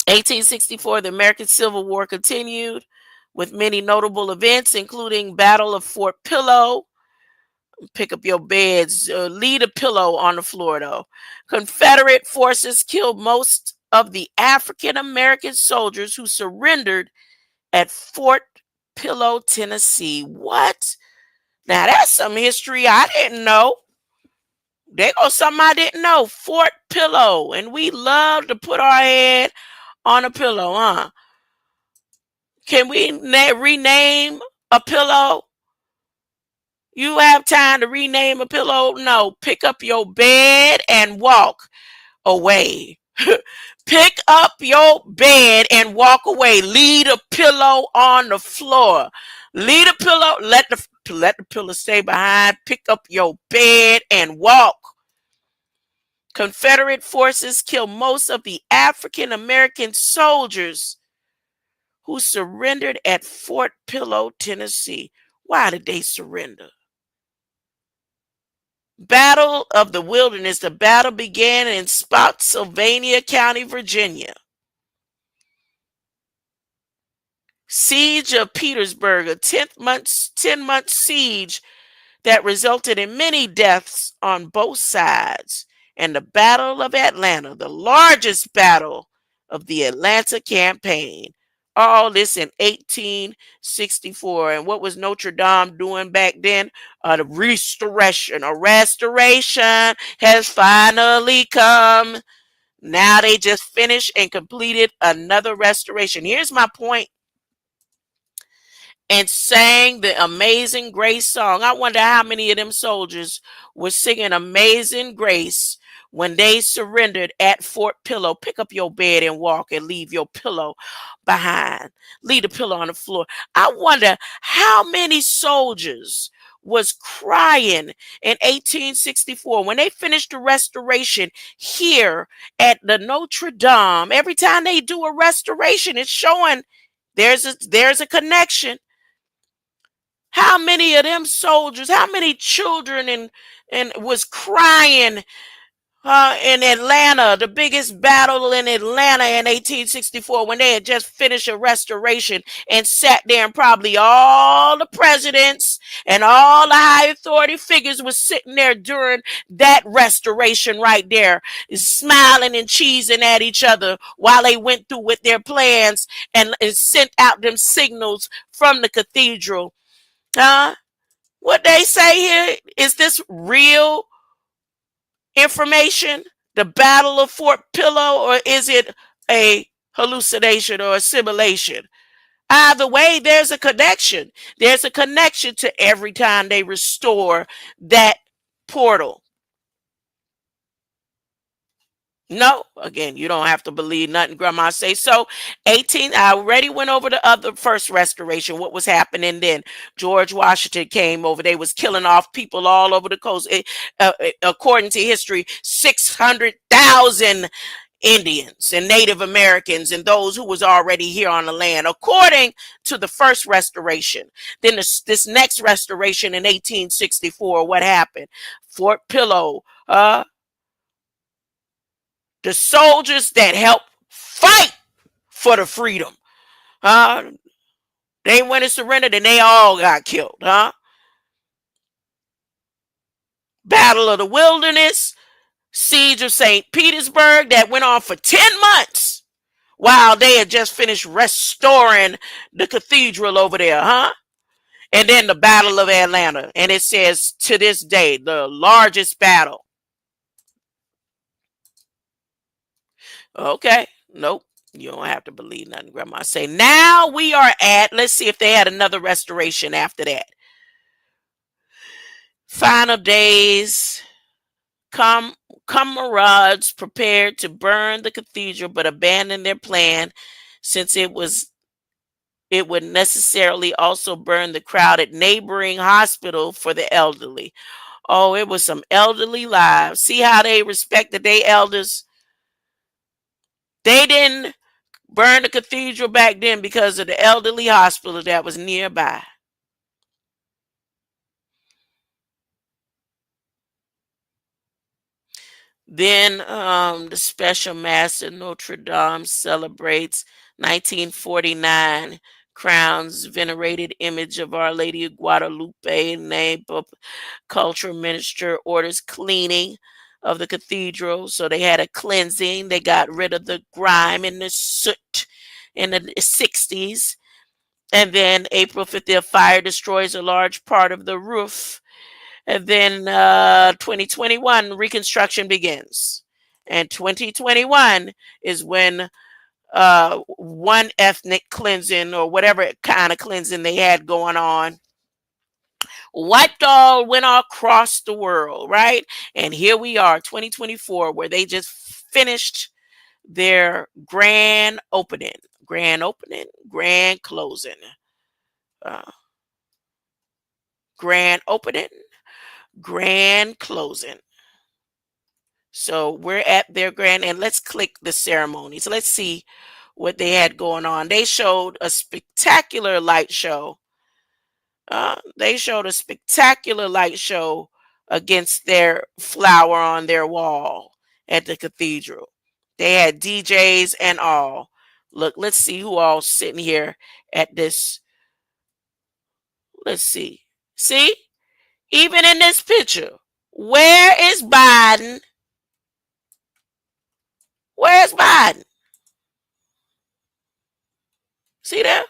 1864, the American Civil War continued with many notable events, including Battle of Fort Pillow. Pick up your beds, leave a pillow on the floor though. Confederate forces killed most of the African American soldiers who surrendered at Fort Pillow, Tennessee. What? Now that's some history I didn't know. There goes something I didn't know. Fort Pillow. And we love to put our head on a pillow, huh? Can we rename a pillow? You have time to rename a pillow? No. Pick up your bed and walk away. Pick up your bed and walk away. Leave a pillow on the floor. Leave the pillow. Let the pillow stay behind. Pick up your bed and walk. Confederate forces killed most of the African American soldiers who surrendered at Fort Pillow, Tennessee. Why did they surrender? Battle of the Wilderness. The battle began in Spotsylvania County, Virginia. Siege of Petersburg, a 10-month siege that resulted in many deaths on both sides. And the Battle of Atlanta, the largest battle of the Atlanta campaign. All this in 1864. And what was Notre Dame doing back then? The restoration. A restoration has finally come. Now they just finished and completed another restoration. Here's my point. And sang the Amazing Grace song. I wonder how many of them soldiers were singing Amazing Grace when they surrendered at Fort Pillow. Pick up your bed and walk and leave your pillow behind. Leave the pillow on the floor. I wonder how many soldiers was crying in 1864 when they finished the restoration here at the Notre Dame. Every time they do a restoration, it's showing there's a connection. How many of them soldiers, how many children and was crying in Atlanta, the biggest battle in Atlanta in 1864 when they had just finished a restoration and sat there and probably all the presidents and all the high authority figures was sitting there during that restoration right there, smiling and cheesing at each other while they went through with their plans and sent out them signals from the cathedral. What they say here, is this real information? The Battle of Fort Pillow, or is it a hallucination or a simulation? Either way, there's a connection. There's a connection to every time they restore that portal. No, again, you don't have to believe nothing grandma say. So 18, I already went over the other first restoration, what was happening then. George Washington came over. They was killing off people all over the coast. According to history, 600,000 Indians and Native Americans and those who was already here on the land, according to the first restoration. Then this next restoration in 1864, what happened? Fort Pillow, the soldiers that helped fight for the freedom. Uh, They went and surrendered and they all got killed, huh? Battle of the Wilderness, Siege of St. Petersburg that went on for 10 months while they had just finished restoring the cathedral over there, huh? And then the Battle of Atlanta. And it says to this day, the largest battle. Okay. Nope. You don't have to believe nothing grandma say. Now we are at, let's see if they had another restoration after that. Final days. Come, comrades prepared to burn the cathedral, but abandoned their plan since it would necessarily also burn the crowded neighboring hospital for the elderly. Oh, it was some elderly lives. See how they respected their elders? They didn't burn the cathedral back then because of the elderly hospital that was nearby. Then the special mass of Notre Dame celebrates 1949 crowns venerated image of Our Lady of Guadalupe. Name of cultural minister orders cleaning of the cathedral. So they had a cleansing. They got rid of the grime and the soot in the 60s. And then April 50th, fire destroys a large part of the roof. And then 2021, reconstruction begins. And 2021 is when one ethnic cleansing or whatever kind of cleansing they had going on wiped all, went all across the world, right? And here we are, 2024, where they just finished their grand opening, grand closing, uh, grand opening, grand closing. So we're at their grand, and let's click the ceremonies. Let's see what they had going on. They showed a spectacular light show. They showed a spectacular light show against their flower on their wall at the cathedral. They had DJs and all. Look, let's see who all sitting here at this. Let's see. See? Even in this picture, where is Biden? Where's Biden? See that?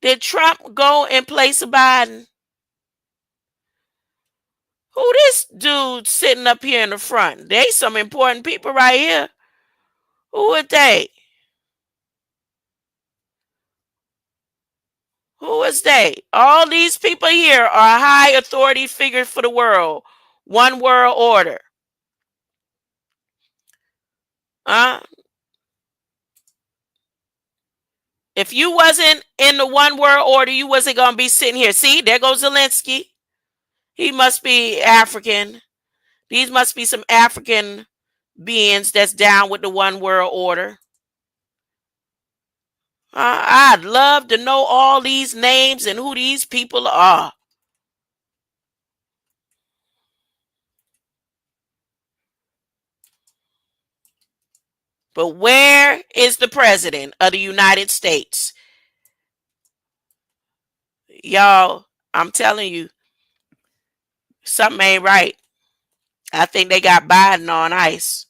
Did Trump go in place of Biden? Who this dude sitting up here in the front? They some important people right here. Who are they? Who is they? All these people here are high authority figures for the world. One world order. Uh, if you wasn't in the one world order, you wasn't gonna be sitting here. See, there goes Zelensky. He must be African. These must be some African beings that's down with the one world order. I'd love to know all these names and who these people are. But where is the president of the United States? Y'all, I'm telling you, something ain't right. I think they got Biden on ice.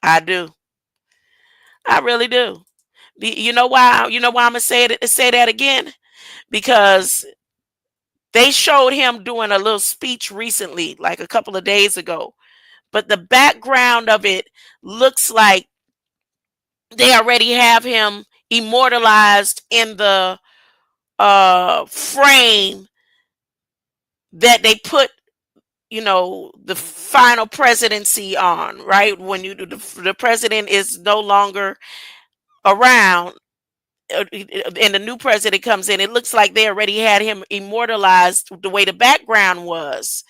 I do. I really do. You know why? You know why I'm gonna say that again? Because they showed him doing a little speech recently, like a couple of days ago. But the background of it looks like they already have him immortalized in the frame that they put, the final presidency on, right? When the president is no longer around, and the new president comes in, it looks like they already had him immortalized the way the background was.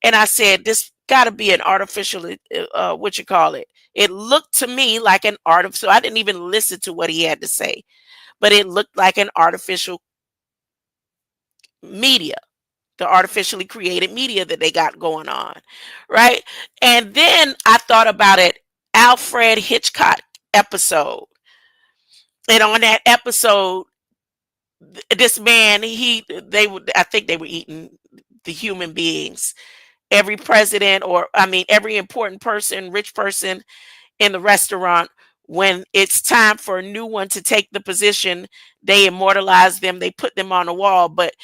And I said, this got to be an artificial, what you call it. It looked to me like an artificial. I didn't even listen to what he had to say, but it looked like an artificial media, the artificially created media that they got going on, right? And then I thought about it, Alfred Hitchcock episode. And on that episode, this man, I think they were eating the human beings. Every president, or I mean, every important person, rich person in the restaurant, when it's time for a new one to take the position, they immortalize them, they put them on the wall. But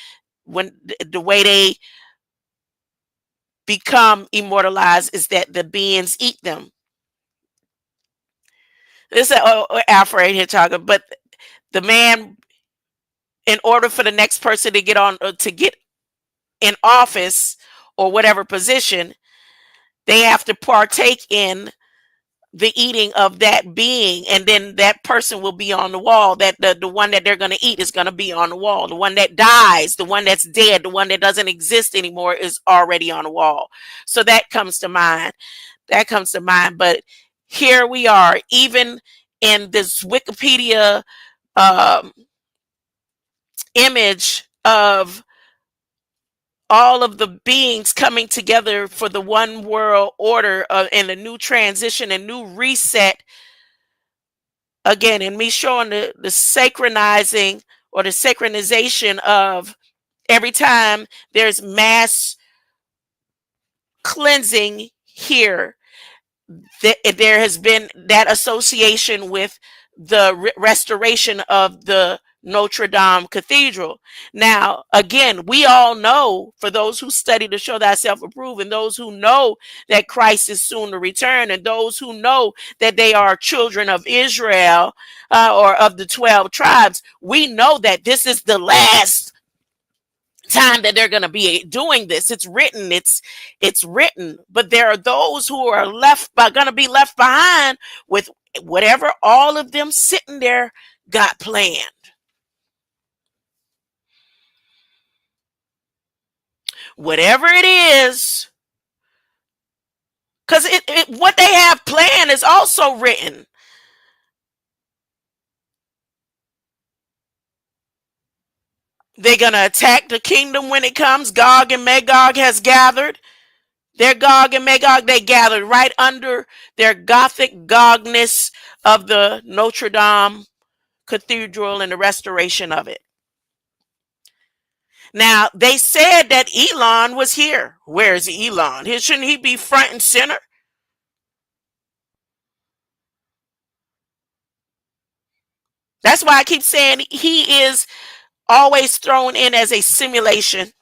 when the way they become immortalized is that the beings eat them. This is Alfred here talking, but the man, in order for the next person to get on, to get in office or whatever position, they have to partake in the eating of that being, and then that person will be on the wall. That the one that they're going to eat is going to be on the wall. The one that dies, the one that's dead, the one that doesn't exist anymore is already on the wall. So that comes to mind. That comes to mind. But here we are, even in this Wikipedia um, image of all of the beings coming together for the one world order, and a new transition and new reset again, and me showing the synchronizing or the synchronization of every time there's mass cleansing here, there has been that association with the restoration of the Notre Dame Cathedral. Now, again, we all know, for those who study to show thyself approved, and those who know that Christ is soon to return, and those who know that they are children of Israel, or of the 12 tribes, we know that this is the last time that they're going to be doing this. It's written. It's written. But there are those who are going to be left behind with whatever all of them sitting there got planned. Whatever it is, because what they have planned is also written. They're going to attack the kingdom when it comes. Gog and Magog has gathered. Their Gog and Magog, they gathered right under their Gothic Gogness of the Notre Dame Cathedral and the restoration of it. Now, they said that Elon was here. Where's Elon? Shouldn't he be front and center? That's why I keep saying he is always thrown in as a simulation.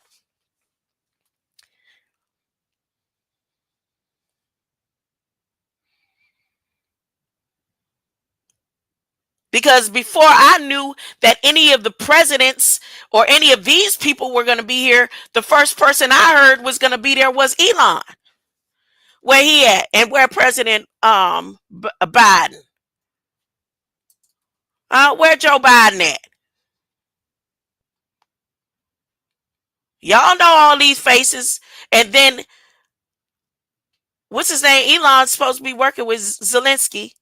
Because before I knew that any of the presidents or any of these people were going to be here, the first person I heard was going to be there was Elon. Where he at? And where President Biden? Where Joe Biden at? Y'all know all these faces. And then, what's his name? Elon's supposed to be working with Zelensky.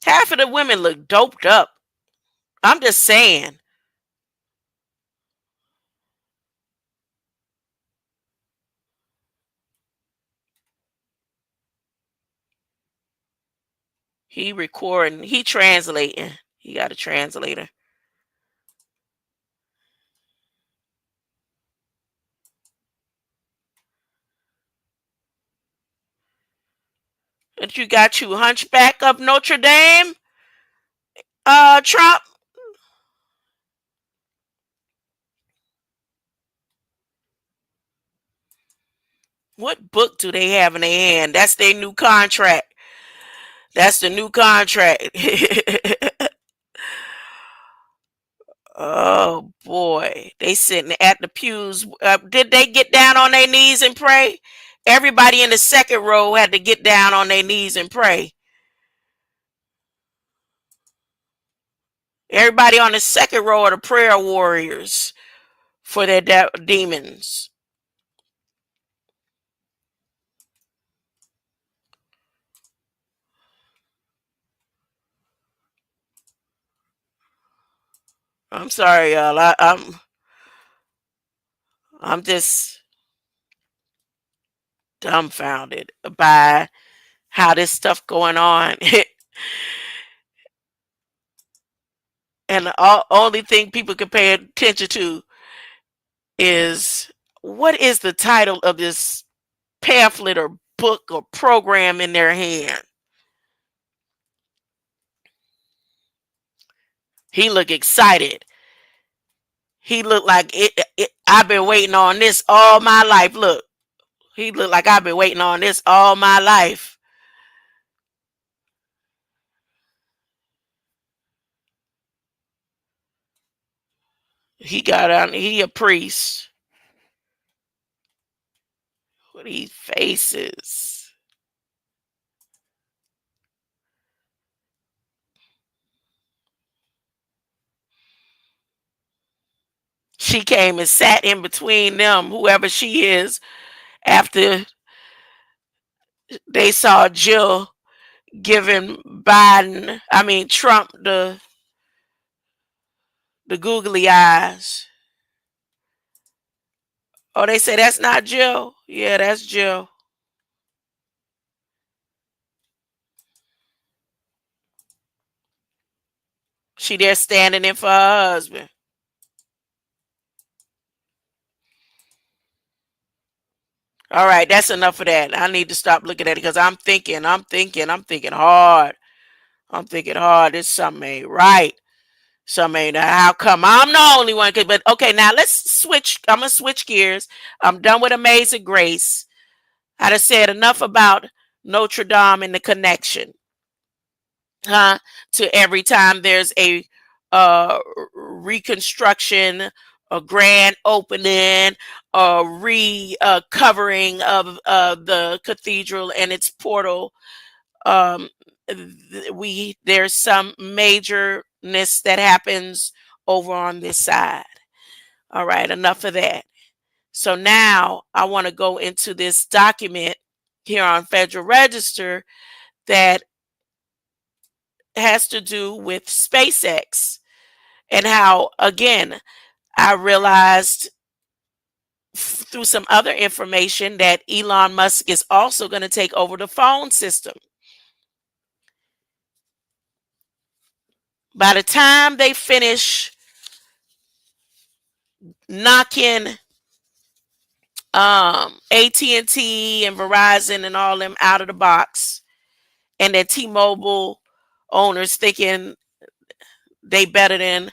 Half of the women look doped up. I'm just saying. He recording. He translating. He got a translator. But you got you Hunchback of Notre Dame, Trump. What book do they have in their hand? That's their new contract. That's the new contract. Oh boy, they sitting at the pews. Did they get down on their knees and pray? Everybody in the second row had to get down on their knees and pray. Everybody on the second row are the prayer warriors for their demons. I'm sorry, y'all. I'm just dumbfounded by how this stuff going on. And the only thing people can pay attention to is what is the title of this pamphlet or book or program in their hand. He looked excited. He looked like I've been waiting on this all my life. Look, he looked like I've been waiting on this all my life. He got on. He a priest. What these faces. She came and sat in between them, whoever she is, after they saw Jill giving Trump the googly eyes. Oh, they say that's not Jill. Yeah, that's Jill. She there standing in for her husband. All right, that's enough of that. I need to stop looking at it because I'm thinking hard. I'm thinking hard. This something ain't right. Something ain't. How come I'm the only one? But okay, now let's switch. I'm gonna switch gears. I'm done with Amazing Grace. I done said enough about Notre Dame and the connection, huh? To every time there's a reconstruction, a grand opening, a covering of the cathedral and its portal. Um, there's some majorness that happens over on this side. All right, enough of that. So now I want to go into this document here on Federal Register that has to do with SpaceX and how, again, I realized through some other information that Elon Musk is also going to take over the phone system. By the time they finish knocking AT&T and Verizon and all them out of the box, and then T-Mobile owners thinking they better than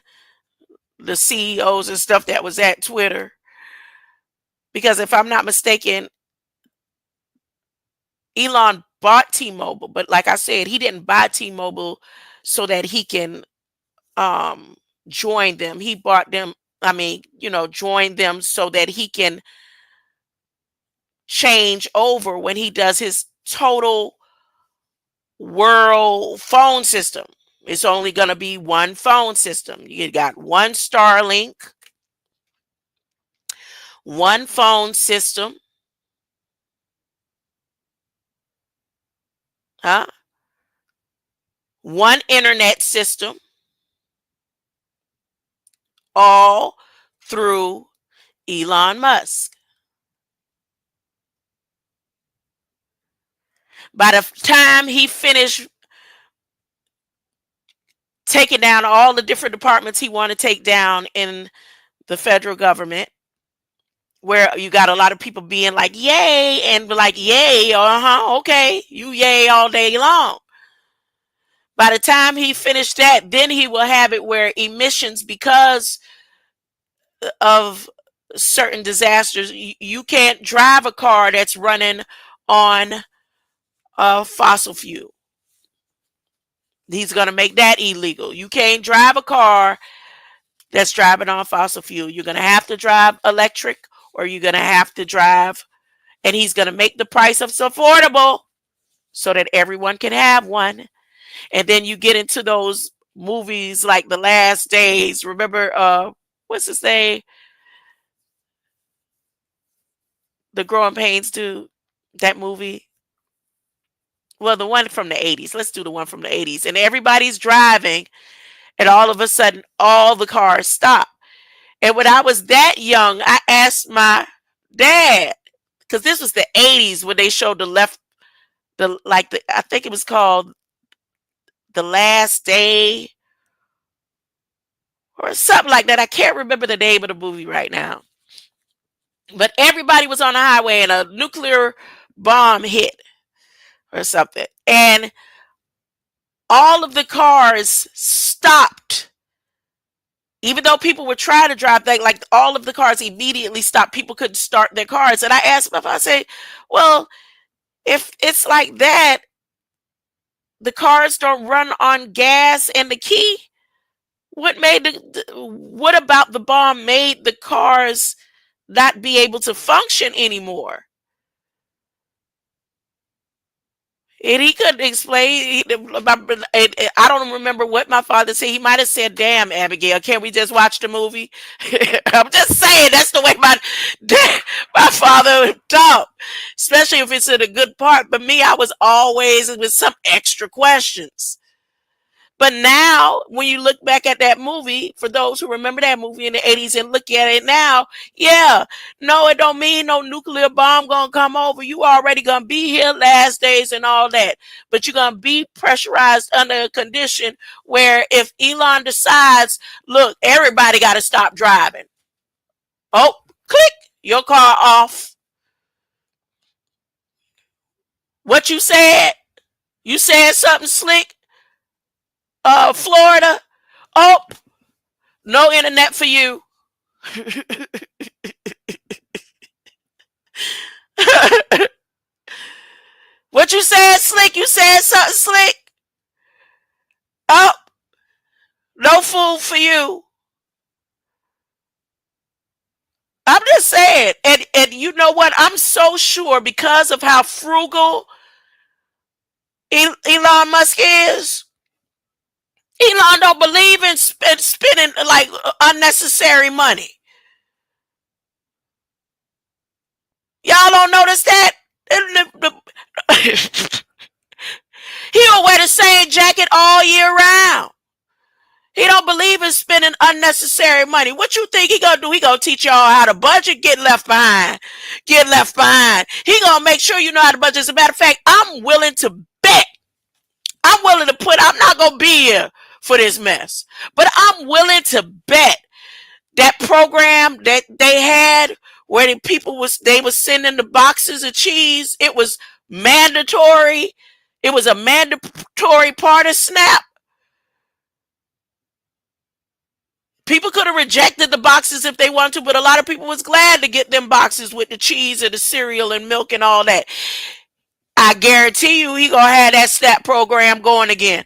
the CEOs and stuff that was at Twitter. Because if I'm not mistaken, Elon bought T-Mobile, but like I said, he didn't buy T-Mobile so that he can um join them. He bought them, join them so that he can change over when he does his total world phone system. It's only going to be one phone system. You got one Starlink, one phone system, huh? One internet system, all through Elon Musk. By the time he finished taking down all the different departments he wanted to take down in the federal government, where you got a lot of people being like, yay, and like, yay, okay, you yay all day long. By the time he finished that, then he will have it where emissions, because of certain disasters, you can't drive a car that's running on fossil fuel. He's going to make that illegal. You can't drive a car that's driving on fossil fuel. You're going to have to drive electric, or you're going to have to drive, and he's going to make the price of affordable so that everyone can have one. And then you get into those movies like The Last Days. Remember, what's his name? The Growing Pains dude. That movie. Well, the one from the 80s. Let's do the one from the 80s. And everybody's driving, And all of a sudden, all the cars stopped. And when I was that young, I asked my dad, because this was the 80s when they showed I think it was called The Last Day or something like that. I can't remember the name of the movie right now. But everybody was on the highway and a nuclear bomb hit or something. And all of the cars stopped. Even though people were trying to drive, like all of the cars immediately stopped. People couldn't start their cars. And I asked my father, I say, well, if it's like that, the cars don't run on gas and the key. What about the bomb made the cars not be able to function anymore? And he couldn't explain. I don't remember what my father said. He might have said, "Damn, Abigail, can't we just watch the movie?" I'm just saying that's the way my father would talk, especially if it's in a good part. But me, I was always with some extra questions. But now, when you look back at that movie, for those who remember that movie in the 80s and look at it now, yeah, no, it don't mean no nuclear bomb gonna come over. You already gonna be here last days and all that. But you're gonna be pressurized under a condition where if Elon decides, look, everybody gotta stop driving. Oh, click, your car off. What you said? You said something slick? Florida? Oh, no internet for you. What you said, Slick? You said something, Slick? Oh, no food for you. I'm just saying. And you know what? I'm so sure because of how frugal Elon Musk is. Elon don't believe in spending like unnecessary money. Y'all don't notice that? He'll wear the same jacket all year round. He don't believe in spending unnecessary money. What you think he gonna do? He gonna teach y'all how to budget? Get left behind. Get left behind. He gonna make sure you know how to budget. As a matter of fact, I'm willing to bet. I'm not gonna be here for this mess. But I'm willing to bet that program that they had where they was sending the boxes of cheese, it was mandatory. It was a mandatory part of SNAP. People could have rejected the boxes if they wanted to, but a lot of people was glad to get them boxes with the cheese and the cereal and milk and all that. I guarantee you he gonna have that SNAP program going again.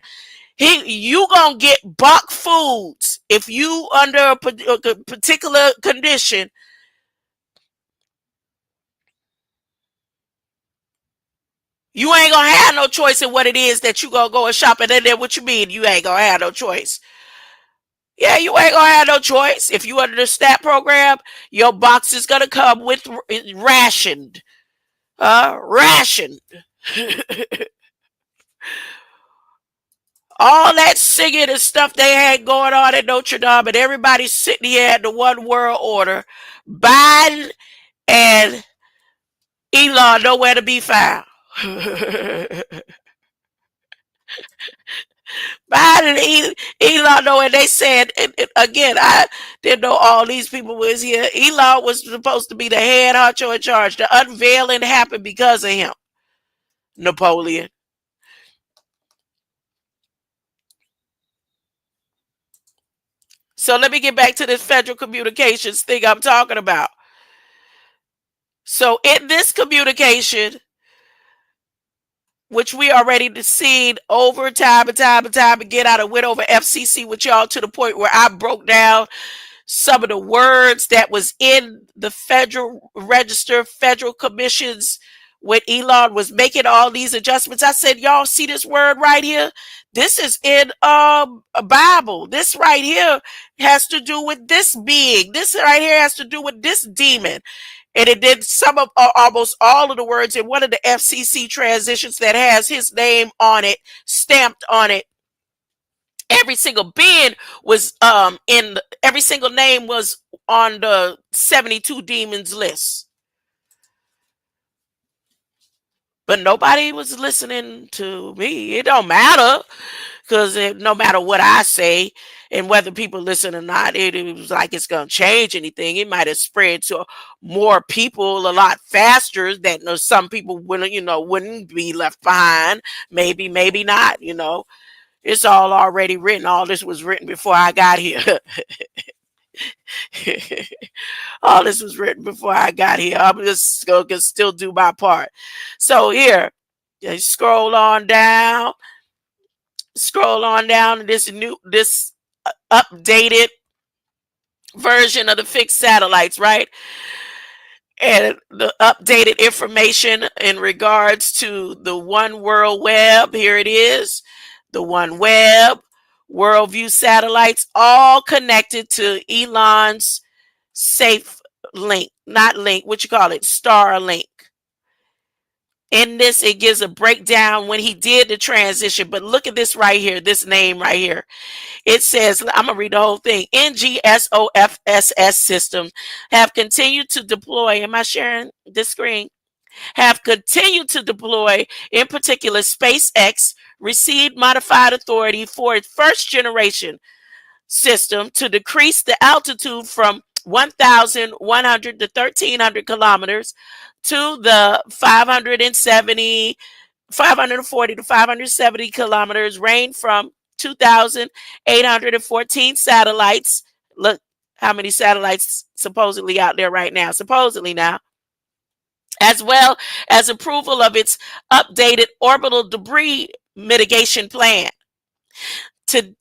You gonna get bulk foods if you under a particular condition. You ain't gonna have no choice in what it is that you gonna go and shop. And then what you mean you ain't gonna have no choice? Yeah, you ain't gonna have no choice. If you under the SNAP program, your box is gonna come with rationed. Rationed. All that singing and stuff they had going on at Notre Dame, and everybody sitting here at the one world order. Biden and Elon nowhere to be found. Biden and Elon nowhere. They said, again, I didn't know all these people was here. Elon was supposed to be the head honcho in charge. The unveiling happened because of him. Napoleon. So let me get back to this federal communications thing I'm talking about. So in this communication, which we already seen over time and time and time again, I went over FCC with y'all to the point where I broke down some of the words that was in the Federal Register, federal commissions when Elon was making all these adjustments. I said, y'all see this word right here? This is in a Bible. This right here has to do with this being. This right here has to do with this demon. And it did some of almost all of the words in one of the FCC transitions that has his name on it, stamped on it. Every single being was every single name was on the 72 demons list. But nobody was listening to me. It don't matter, because no matter what I say and whether people listen or not, it was like it's going to change anything. It might have spread to more people a lot faster that some people wouldn't, wouldn't be left behind. Maybe, maybe not, It's all already written. All this was written before I got here. All this was written before I got here. I'm just going to still do my part. So here, scroll on down. Scroll on down to this updated version of the fixed satellites, right? And the updated information in regards to the One World Web. Here it is. The One Web, Worldview satellites, all connected to Elon's safe link, not link, what you call it, Starlink. In this, it gives a breakdown when he did the transition. But look at this right here, this name right here. It says, I'm going to read the whole thing. NGSOFSS systems have continued to deploy. Am I sharing this screen? Have continued to deploy, in particular, SpaceX received modified authority for its first generation system to decrease the altitude from 1,100 to 1,300 kilometers to the 540 to 570 kilometers, range from 2,814 satellites. Look how many satellites supposedly out there right now. Supposedly now. As well as approval of its updated orbital debris mitigation plan. To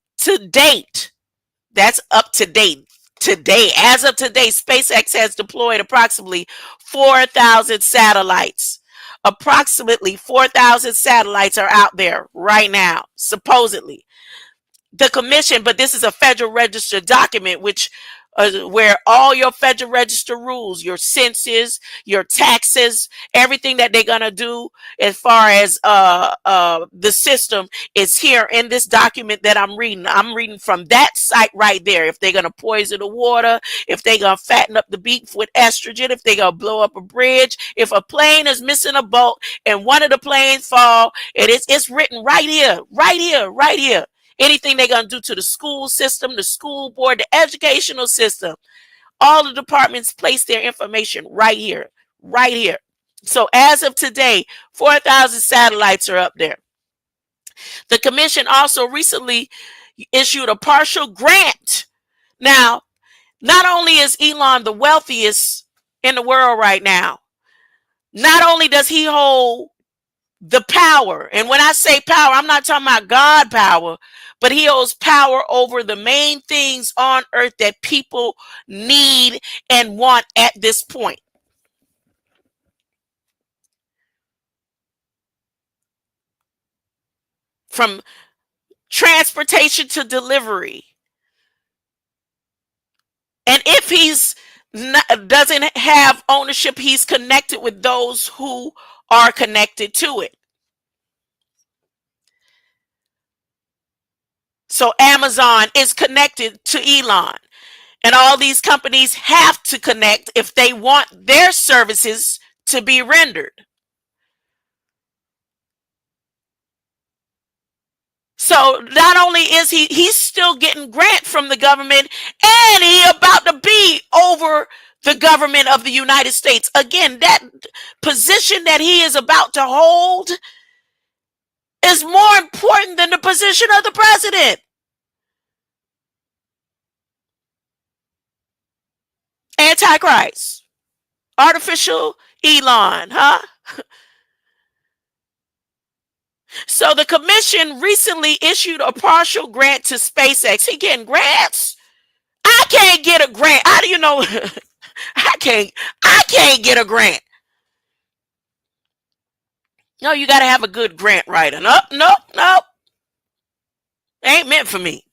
date, that's up to date. Today, as of today, SpaceX has deployed approximately 4,000 satellites. Approximately 4,000 satellites are out there right now, supposedly. The commission, but this is a Federal Register document, which where all your Federal Register rules, your census, your taxes, everything that they're gonna do as far as the system is here in this document that I'm reading. I'm reading from that site right there. If they're gonna poison the water, if they're gonna fatten up the beef with estrogen, if they're gonna blow up a bridge, if a plane is missing a bolt and one of the planes fall, it's written right here, right here, right here. Anything they're going to do to the school system, the school board, the educational system. All the departments place their information right here, right here. So as of today, 4,000 satellites are up there. The commission also recently issued a partial grant. Now, not only is Elon the wealthiest in the world right now, not only does he hold the power, and when I say power, I'm not talking about God power, but he holds power over the main things on earth that people need and want at this point. From transportation to delivery. And if doesn't have ownership, he's connected with those who are connected to it. So Amazon is connected to Elon. And all these companies have to connect if they want their services to be rendered. So not only is he's still getting grant from the government, and he about to be over the government of the United States. Again, that position that he is about to hold is more important than the position of the president. Antichrist. Artificial Elon, huh? So the commission recently issued a partial grant to SpaceX. He getting grants? I can't get a grant. How do you know? I can't get a grant. No, you got to have a good grant writer. Nope. Ain't meant for me.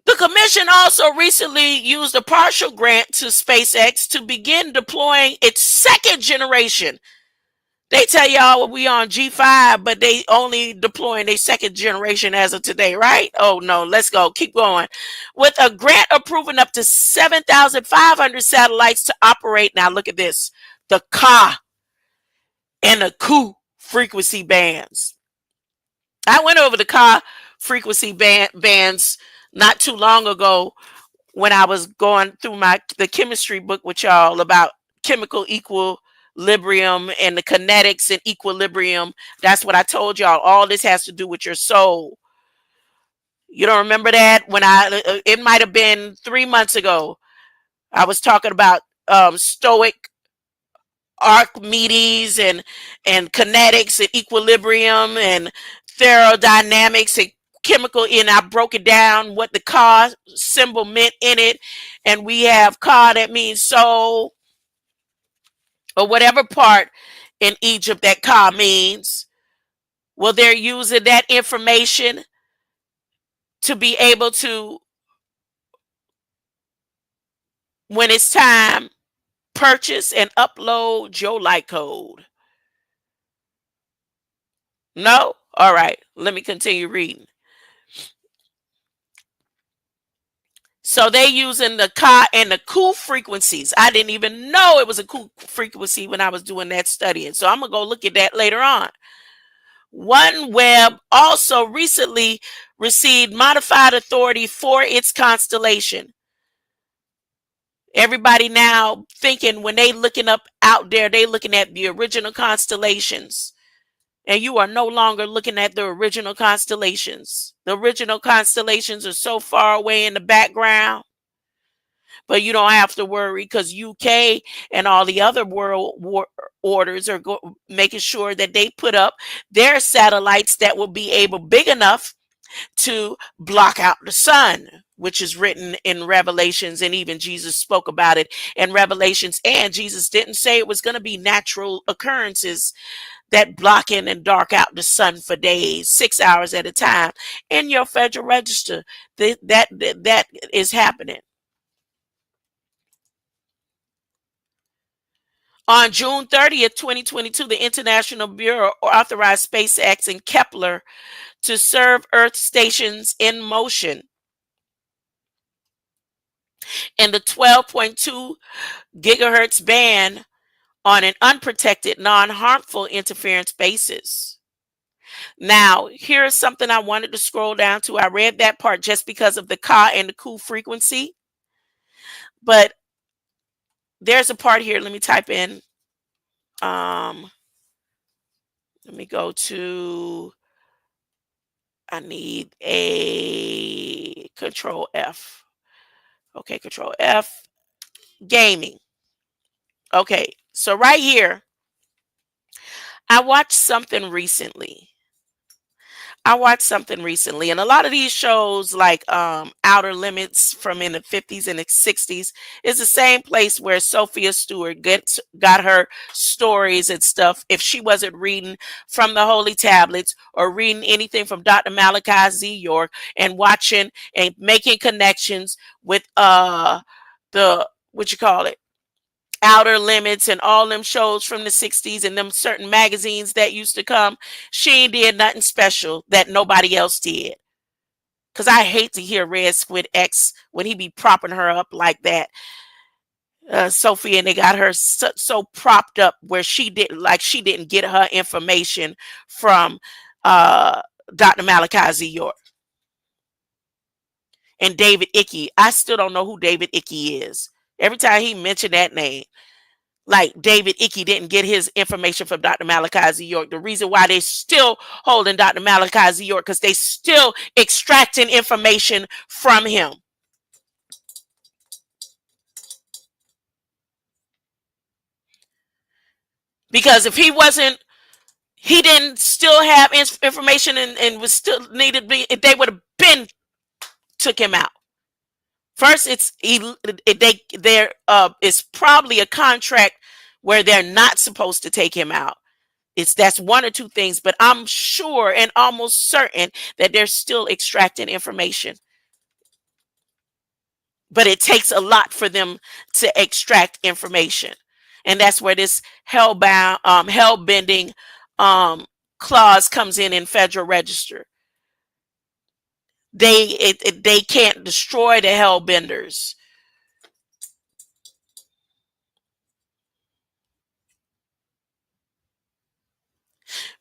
The commission also recently used a partial grant to SpaceX to begin deploying its second generation They tell y'all we on G5, but they only deploying their second generation as of today, right? Oh no, let's go. Keep going. With a grant approving up to 7,500 satellites to operate. Now look at this. The Ka and the Ku frequency bands. I went over the Ka frequency bands not too long ago when I was going through the chemistry book with y'all about chemical equilibrium and the kinetics and equilibrium. That's what I told y'all. All this has to do with your soul. You don't remember that? When it might have been 3 months ago. I was talking about Stoic Archimedes and kinetics and equilibrium and thermodynamics and chemical, and I broke it down what the Ka symbol meant in it. And we have Ka that means soul, or whatever part in Egypt that Ka means. Well, they're using that information to be able to, when it's time, purchase and upload your light code. No? All right. Let me continue reading. So they using the Ka and the Ku frequencies. I didn't even know it was a Ku frequency when I was doing that studying. So I'm going to go look at that later on. OneWeb also recently received modified authority for its constellation. Everybody now thinking when they looking up out there, they looking at the original constellations. And you are no longer looking at the original constellations. The original constellations are so far away in the background. But you don't have to worry, because UK and all the other world orders are making sure that they put up their satellites that will be able, big enough to block out the sun, which is written in Revelations, and even Jesus spoke about it in Revelations. And Jesus didn't say it was going to be natural occurrences that block in and dark out the sun for days, 6 hours at a time. In your Federal Register, that is happening. On June 30th, 2022, the International Bureau authorized SpaceX and Kepler to serve Earth stations in motion in the 12.2 gigahertz band on an unprotected, non-harmful interference basis. Now, here's something I wanted to scroll down to. I read that part just because of the Ka and the Ku frequency. But there's a part here. Let me type in. Let me go to, I need a Control F. Okay, Control F. Gaming. Okay, so right here, I watched something recently. And a lot of these shows, like Outer Limits from in the 50s and the 60s, is the same place where Sophia Stewart got her stories and stuff. If she wasn't reading from the Holy Tablets or reading anything from Dr. Malachi Z. York and watching and making connections with the, what you call it, Outer Limits and all them shows from the 60s and them certain magazines that used to come, she ain't did nothing special that nobody else did. Because I hate to hear Red Squid X when he be propping her up like that. Sophie, and they got her so propped up where she didn't get her information from Dr. Malachi Z. York. And David Icke. I still don't know who David Icke is. Every time he mentioned that name, like David Icke didn't get his information from Dr. Malachi Z. York. The reason why they still holding Dr. Malachi Z. York, because they still extracting information from him. Because if he didn't still have information and was still needed, they would have been took him out. First, there is probably a contract where they're not supposed to take him out. That's one or two things, but I'm sure and almost certain that they're still extracting information. But it takes a lot for them to extract information. And that's where this hell bending clause comes in Federal Register. They can't destroy the hell benders.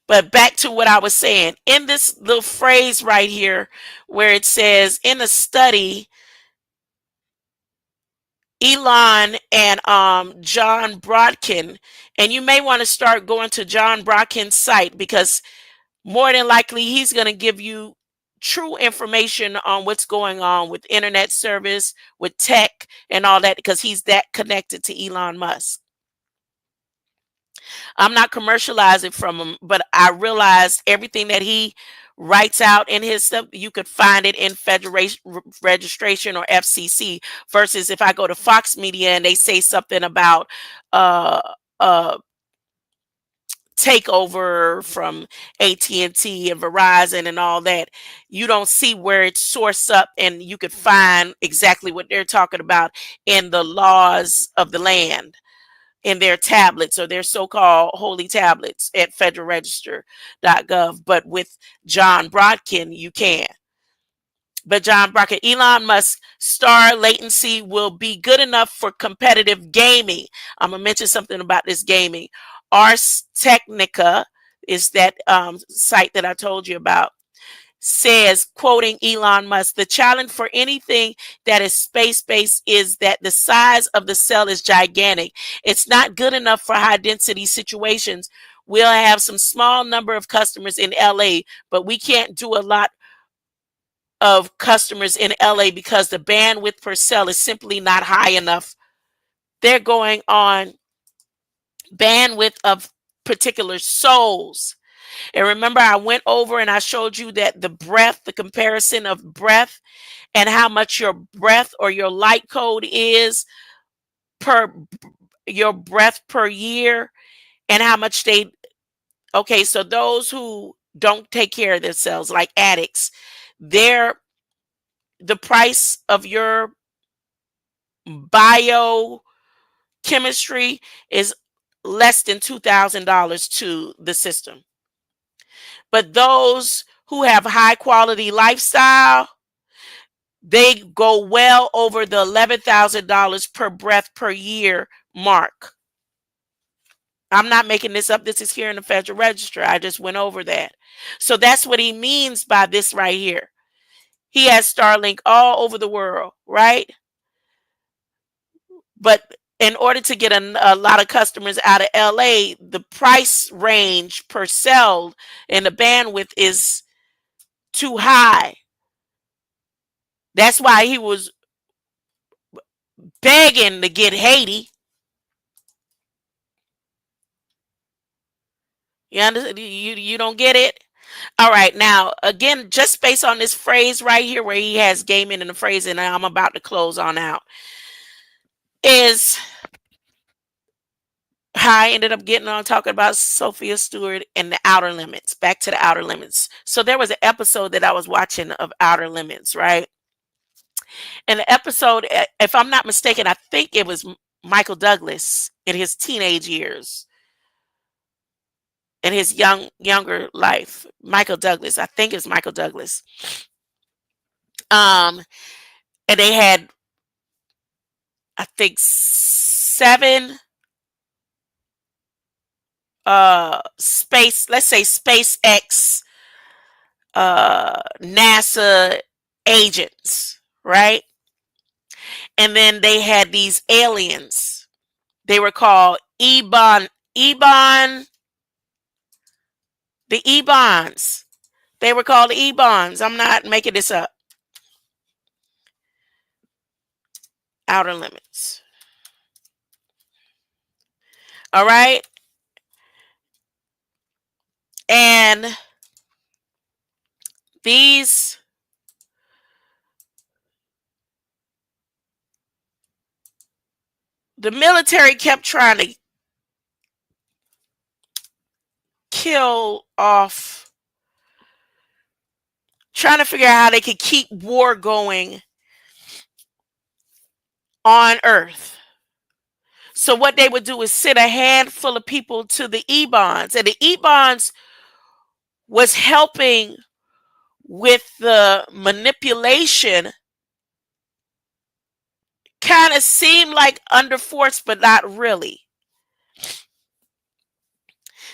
But back to what I was saying, in this little phrase right here, where it says in a study, Elon and John Brodkin, and you may want to start going to John Brodkin's site, because more than likely he's going to give you true information on what's going on with internet service, with tech and all that, because he's that connected to Elon Musk. I'm not commercializing from him, but I realized everything that he writes out in his stuff, you could find it in Federation Registration or FCC. Versus if I go to Fox Media and they say something about uh, uh, takeover from AT&T and Verizon and all that, you don't see where it's sourced up, and you could find exactly what they're talking about in the laws of the land, in their tablets or their so-called holy tablets at federalregister.gov. But with John Brodkin, you can. But John Brodkin, Elon Musk star latency will be good enough for competitive gaming. I'm going to mention something about this gaming. Ars Technica is that site that I told you about. Says, quoting Elon Musk, the challenge for anything that is space-based is that the size of the cell is gigantic. It's not good enough for high-density situations. We'll have some small number of customers in LA, but we can't do a lot of customers in LA because the bandwidth per cell is simply not high enough. They're going on bandwidth of particular souls. And remember, I went over and I showed you that the comparison of breadth, and how much your breadth or your light code is per your breadth per year, and how much okay, so those who don't take care of themselves, like addicts, the price of your biochemistry is less than $2,000 to the system. But those who have high quality lifestyle, they go well over the $11,000 per breath per year mark. I'm not making this up. This is here in the Federal Register. I just went over that. So that's what he means by this right here. He has Starlink all over the world, right? But in order to get a lot of customers out of LA, the price range per cell and the bandwidth is too high. That's why he was begging to get Haiti. You don't get it? All right. Now, again, just based on this phrase right here where he has gaming in the phrase, and I'm about to close on out, is how I ended up getting on talking about Sophia Stewart and the Outer Limits. Back to the Outer Limits. So there was an episode that I was watching of Outer Limits, right? And the episode, if I'm not mistaken, I think it was Michael Douglas in his teenage years, in his younger life. Michael Douglas, I think it's Michael Douglas. Um, and they had, I think, 7 let's say SpaceX NASA agents, right? And then they had these aliens. They were called the Ebons. They were called the Ebons. I'm not making this up. Outer Limits. All right. And the military kept trying to kill off, trying to figure out how they could keep war going on Earth. So what they would do is send a handful of people to the Ebons, and the Ebons was helping with the manipulation. Kind of seemed like under force, but not really.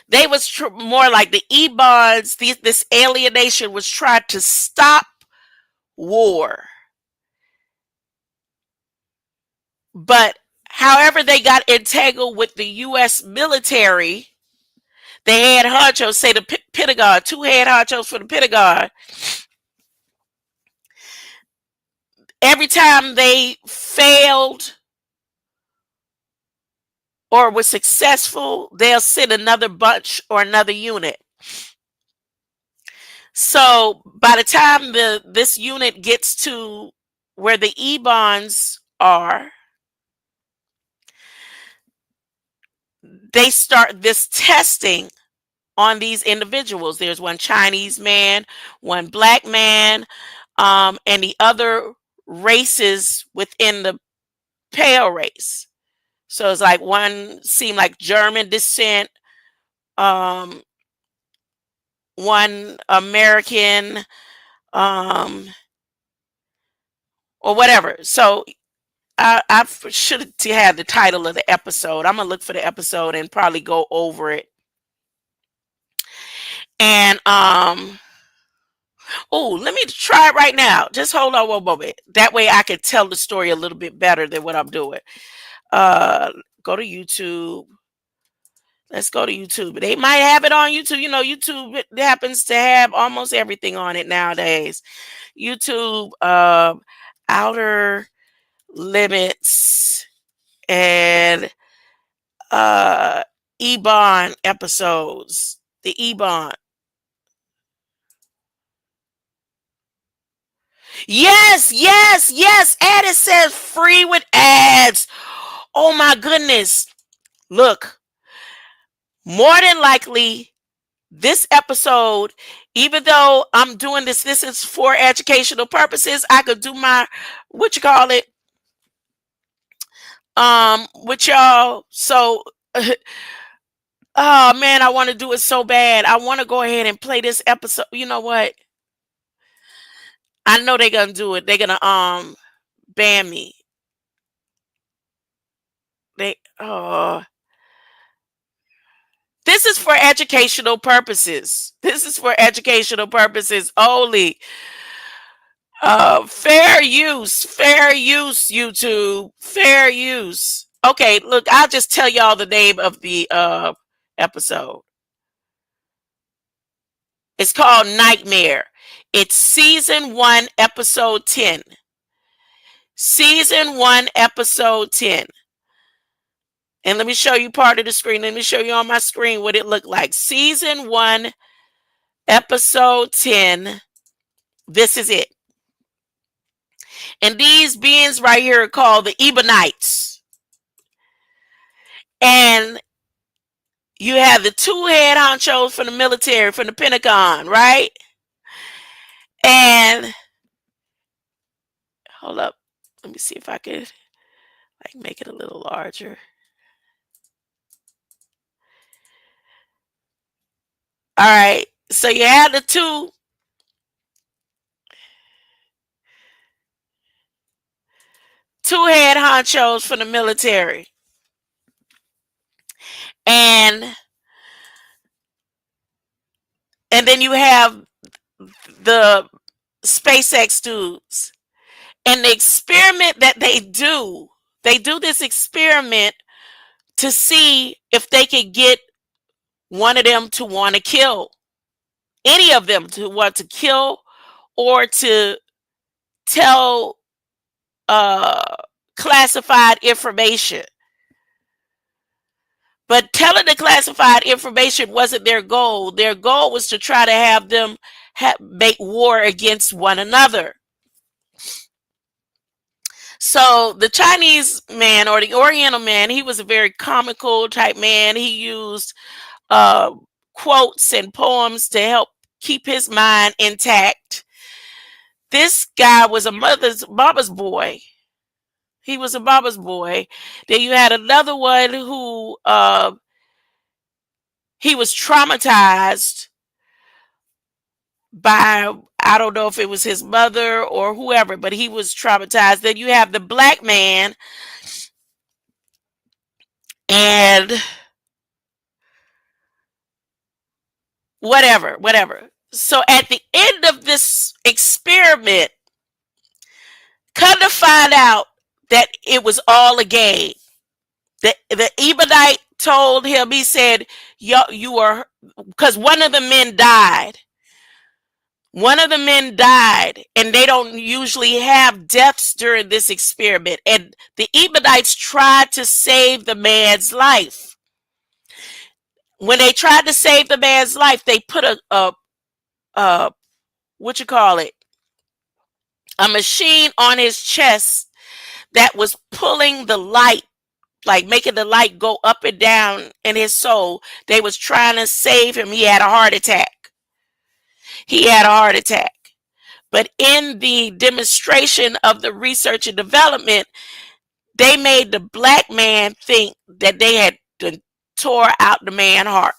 They was more like the Ebons. This alienation was trying to stop war, but however they got entangled with the U.S. military, the head honchos, say the Pentagon, two head honchos for the Pentagon. Every time they failed or was successful, they'll send another bunch or another unit. So by the time this unit gets to where the Ebons are, they start this testing on these individuals. There's one Chinese man, one black man, and the other races within the pale race. So it's like one seemed like German descent, um, one American, um, or whatever. So I should have the title of the episode. I'm gonna look for the episode and probably go over it. And oh, let me try it right now. Just hold on one moment. That way I can tell the story a little bit better than what I'm doing. Uh, go to YouTube. Let's go to YouTube. They might have it on YouTube. You know, YouTube happens to have almost everything on it nowadays. YouTube, Outer Limits, and Ebon episodes. The Ebon. Yes, yes, yes. And it says free with ads. Oh my goodness. Look, more than likely, this episode, even though I'm doing this is for educational purposes. I could do my, what you call it, with y'all. So, oh man, I want to do it so bad. I want to go ahead and play this episode. You know what? I know they're gonna do it. They're gonna ban me. They This is for educational purposes. This is for educational purposes only. Fair use, YouTube, fair use. Okay, look, I'll just tell y'all the name of the episode. It's called Nightmare. It's season 1, episode 10. Season 1, episode 10. And let me show you part of the screen. Let me show you on my screen what it looked like. Season 1, episode 10. This is it. And these beings right here are called the Ebonites. And you have the two head honchos from the military, from the Pentagon, right? And hold up. Let me see if I could make it a little larger. All right. So you have the two head honchos from the military. And then you have the SpaceX dudes. And the experiment that they do this experiment to see if they can get one of them to want to kill, any of them to want to kill or to tell classified information. But telling the classified information wasn't their goal. Their goal was to try to have them make war against one another. So the Chinese man or the Oriental man, he was a very comical type man. He used quotes and poems to help keep his mind intact. This guy was a mama's boy. He was a mama's boy. Then you had another one who he was traumatized by, I don't know if it was his mother or whoever, but he was traumatized. Then you have the black man, and whatever. So at the end of this experiment, come to find out that it was all a game. The Ebonite told him, he said, you are, because one of the men died. One of the men died, and they don't usually have deaths during this experiment. And the Ebonites tried to save the man's life. When they tried to save the man's life, they put a what you call it, a machine on his chest that was pulling the light, like making the light go up and down in his soul. They was trying to save him. He had a heart attack. He had a heart attack. But in the demonstration of the research and development, they made the black man think that they had tore out the man's heart.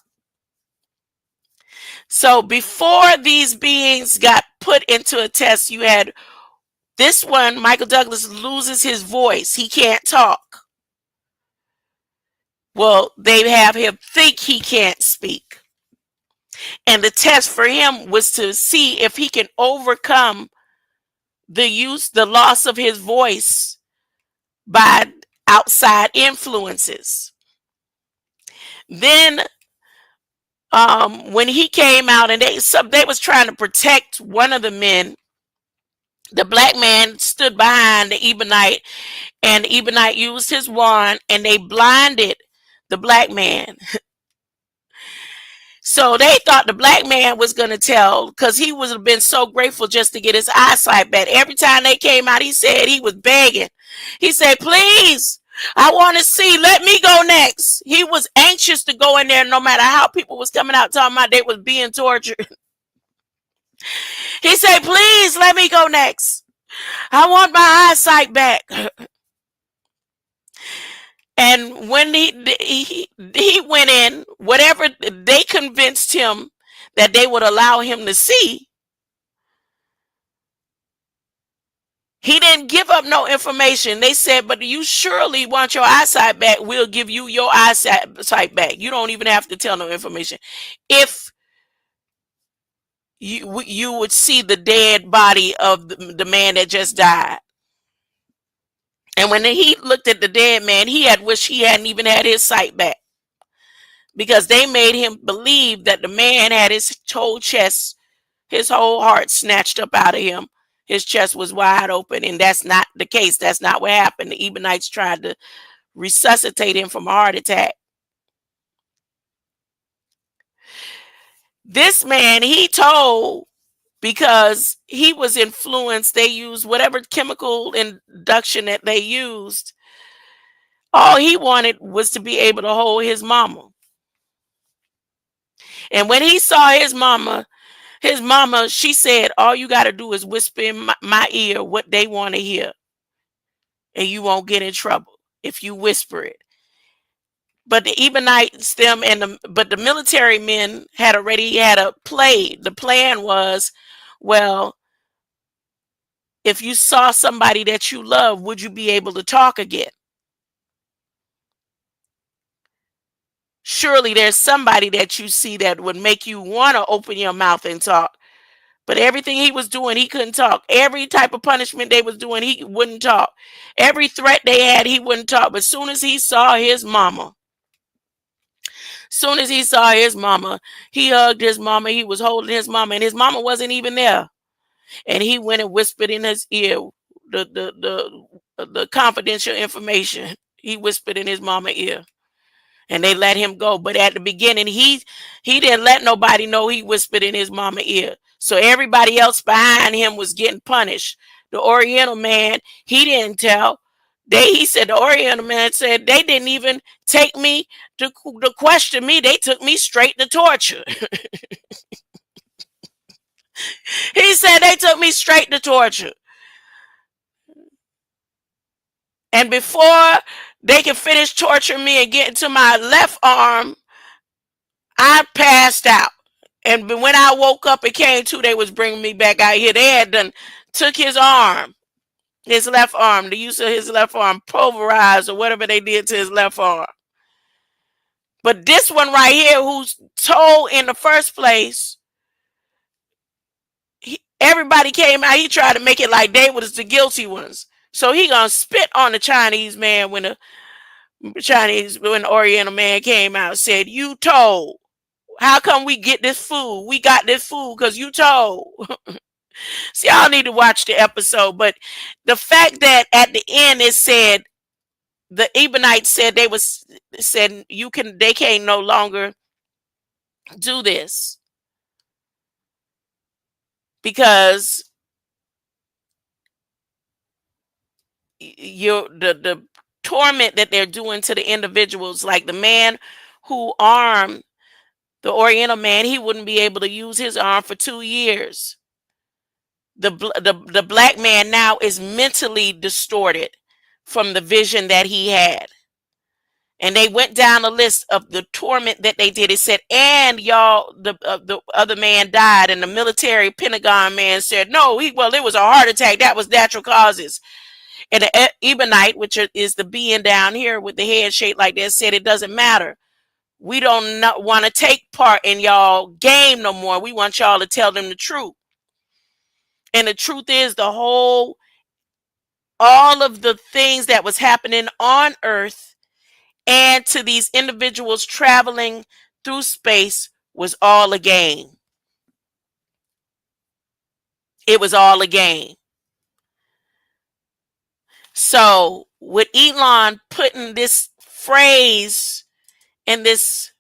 So before these beings got put into a test, you had this one, Michael Douglas loses his voice. He can't talk. Well, they have him think he can't speak. And the test for him was to see if he can overcome the loss of his voice by outside influences. Then when he came out, and they was trying to protect one of the men, the black man stood behind the Ebonite, and the Ebonite used his wand, and they blinded the black man. So they thought the black man was going to tell, because he would have been so grateful just to get his eyesight back. Every time they came out, he said he was begging. He said, please, I want to see. Let me go next. He was anxious to go in there no matter how people was coming out talking about they was being tortured. He said, please, let me go next. I want my eyesight back. And when he went in, whatever they convinced him that they would allow him to see, he didn't give up no information. They said, but you surely want your eyesight back. We'll give you your eyesight back. You don't even have to tell no information. If you would see the dead body of the man that just died. And when he looked at the dead man, he had wished he hadn't even had his sight back, because they made him believe that the man had his whole chest, his whole heart snatched up out of him. His chest was wide open, and that's not the case. That's not what happened. The Ebonites tried to resuscitate him from a heart attack. This man, he told, because he was influenced, they used whatever chemical induction that they used. All he wanted was to be able to hold his mama. And when he saw his mama, she said, all you got to do is whisper in my ear what they want to hear, and you won't get in trouble if you whisper it. But the Ebonites, but the military men had already had a play. The plan was, well, if you saw somebody that you love, would you be able to talk again? Surely there's somebody that you see that would make you want to open your mouth and talk. But everything he was doing, he couldn't talk. Every type of punishment they was doing, he wouldn't talk. Every threat they had, he wouldn't talk. But soon as he saw his mama, he hugged his mama. He was holding his mama, and his mama wasn't even there. And he went and whispered in his ear the confidential information. He whispered in his mama's ear, and they let him go. But at the beginning, he didn't let nobody know he whispered in his mama's ear. So everybody else behind him was getting punished. The Oriental man, he didn't tell. He said, the Oriental man said, they didn't even take me to question me. They took me straight to torture. He said they took me straight to torture. And before they could finish torturing me and get into my left arm, I passed out. And when I woke up and came to, they was bringing me back out here. They had done took his arm, his left arm, the use of his left arm, pulverized or whatever they did to his left arm. But this one right here, who's told in the first place, everybody came out. He tried to make it like they was the guilty ones. So he gonna spit on the Chinese man when the Oriental man came out and said, "You told. How come we get this food? We got this food because you told." See, y'all need to watch the episode. But the fact that at the end it said the Ebonites said they can't no longer do this because the torment that they're doing to the individuals, like the man who armed the Oriental man, he wouldn't be able to use his arm for 2 years. The black man now is mentally distorted from the vision that he had. And they went down a list of the torment that they did. It said, and y'all, the other man died, and the military Pentagon man said, no, it was a heart attack. That was natural causes. And the Ebonite, which is the being down here with the head shaped like that, said it doesn't matter. We don't want to take part in y'all game no more. We want y'all to tell them the truth. And the truth is all of the things that was happening on Earth and to these individuals traveling through space was all a game. It was all a game. So with Elon putting this phrase in this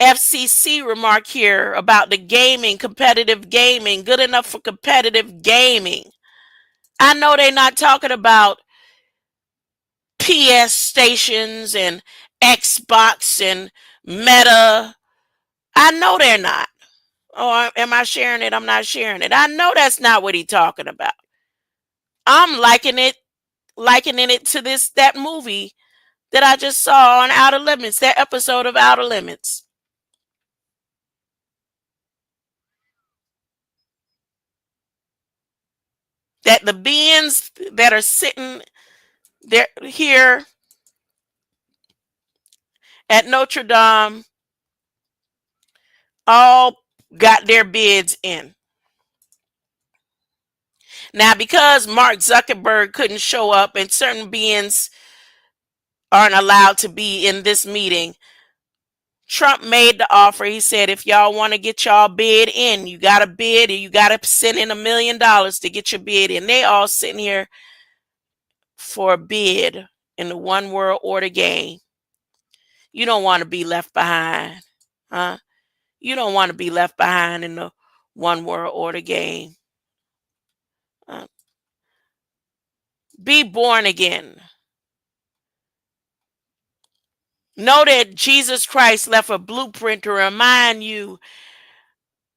FCC remark here about the gaming, competitive gaming, good enough for competitive gaming. I know they're not talking about PS stations and Xbox and Meta. I know they're not. Oh, am I sharing it? I'm not sharing it. I know that's not what he's talking about. I'm likening it to that movie that I just saw on Outer Limits, that episode of Outer Limits. That the beings that are sitting there here at Notre Dame all got their bids in. Now, because Mark Zuckerberg couldn't show up and certain beings aren't allowed to be in this meeting, Trump made the offer. He said, if y'all want to get y'all bid in, you got to bid, and you got to send in $1 million to get your bid in. They all sitting here for a bid in the one world order game. You don't want to be left behind, huh? You don't want to be left behind in the one world order game. Be born again. Know that Jesus Christ left a blueprint to remind you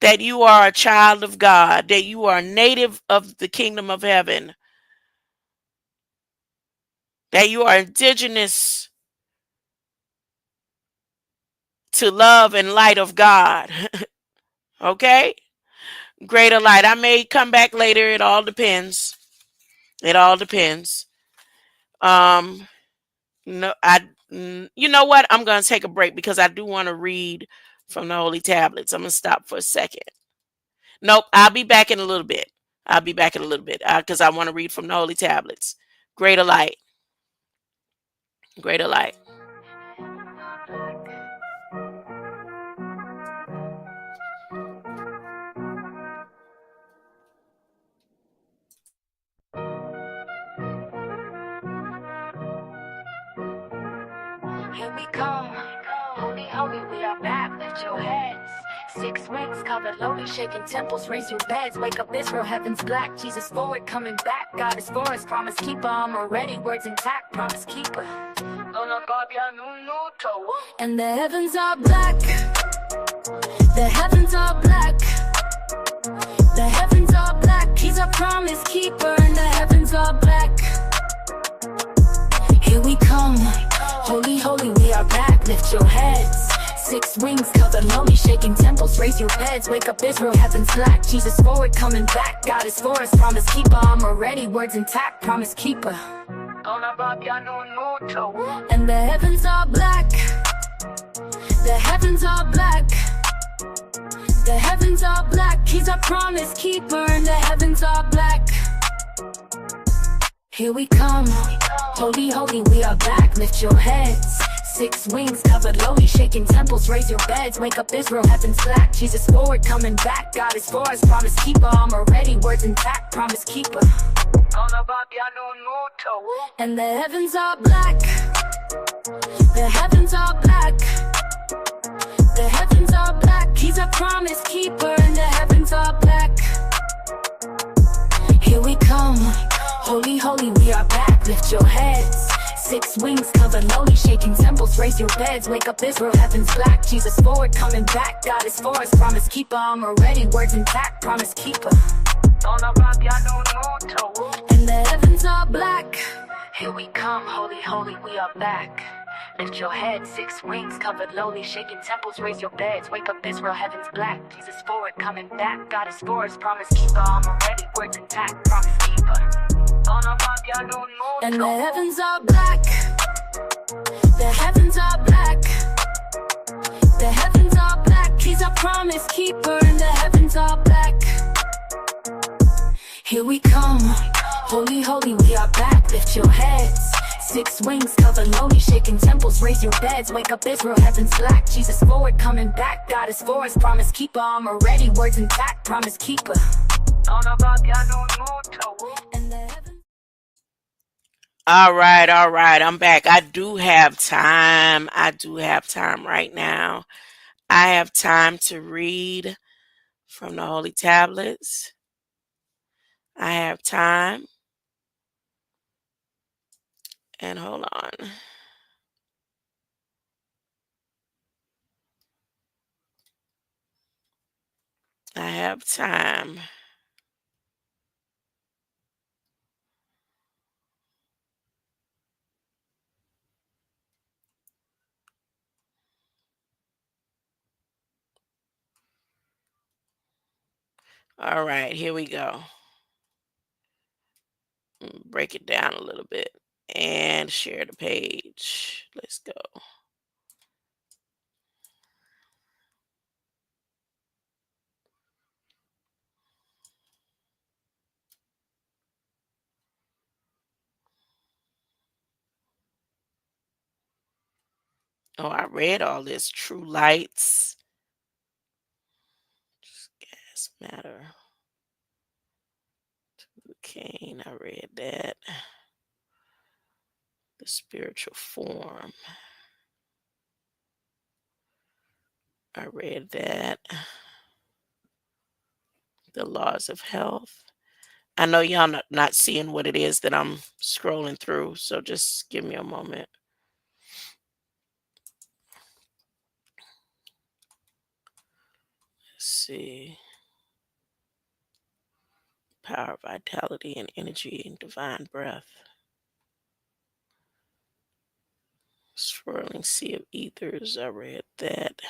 that you are a child of God, that you are a native of the kingdom of heaven, that you are indigenous to love and light of God. Okay? Greater light. I may come back later. It all depends. It all depends. No, you know what? I'm going to take a break because I do want to read from the Holy Tablets. I'm going to stop for a second. Nope, I'll be back in a little bit. Because I want to read from the Holy Tablets. Greater light. Greater light. Here we come, holy, holy, we are back, lift your heads. 6 wings covered, lowly, shaking temples, raise your beds. Wake up Israel, heaven's black, Jesus forward, coming back. God is for us, promise keeper, I'm already, words intact, promise keeper. And the heavens are black, the heavens are black, the heavens are black. He's a promise keeper, and the heavens are black. lift your heads. 6 wings cover lonely, shaking temples, raise your beds. Wake up Israel, heaven's black. Jesus forward, coming back. God is for us, promise keeper. Armor ready, words intact, promise keeper. And the heavens are black. The heavens are black. The heavens are black. He's our promise keeper, and the heavens are black. Here we come, holy, holy, we are back. Lift your heads. 6 wings covered lowly, shaking temples, raise your beds. Wake up Israel, heaven's black. Jesus forward, coming back. God is for us, promise keeper. Armor ready, words intact, promise keeper. And the heavens are black. The heavens are black. The heavens are black. He's a promise keeper, and the heavens are black. Here we come, holy, holy, we are back. Lift your heads. 6 wings cover lowly, shaking temples, raise your beds. Wake up Israel, heaven's black. Jesus forward, coming back. God is for us, promise keeper. Armor ready, words intact, promise keeper. And the heavens are black. Here we come, holy, holy, we are back. Lift your head, 6 wings covered lowly, shaking temples, raise your beds. Wake up Israel, heaven's black. Jesus forward, coming back. God is for us, promise keeper. Armor ready, words intact, promise keeper. And the heavens are black. The heavens are black. The heavens are black. He's our promise keeper, and the heavens are black. Here we come, holy, holy, we are back. Lift your heads. 6 wings cover lowly, shaking temples, raise your beds. Wake up Israel, heaven's black. Jesus forward, coming back. God is for us, promise keeper. Armor ready, words intact, promise keeper. And the heavens. All right, I'm back. I do have time. I do have time right now. I have time to read from the Holy Tablets. I have time. And hold on. I have time. All right, here we go. Break it down a little bit and share the page. Let's go. Oh, I read all this. True lights. Gas matter. Cain, I read that. The spiritual form. I read that. The laws of health. I know y'all not seeing what it is that I'm scrolling through, so just give me a moment. Let's see. Power, vitality, and energy and divine breath. Swirling sea of ethers. I read that.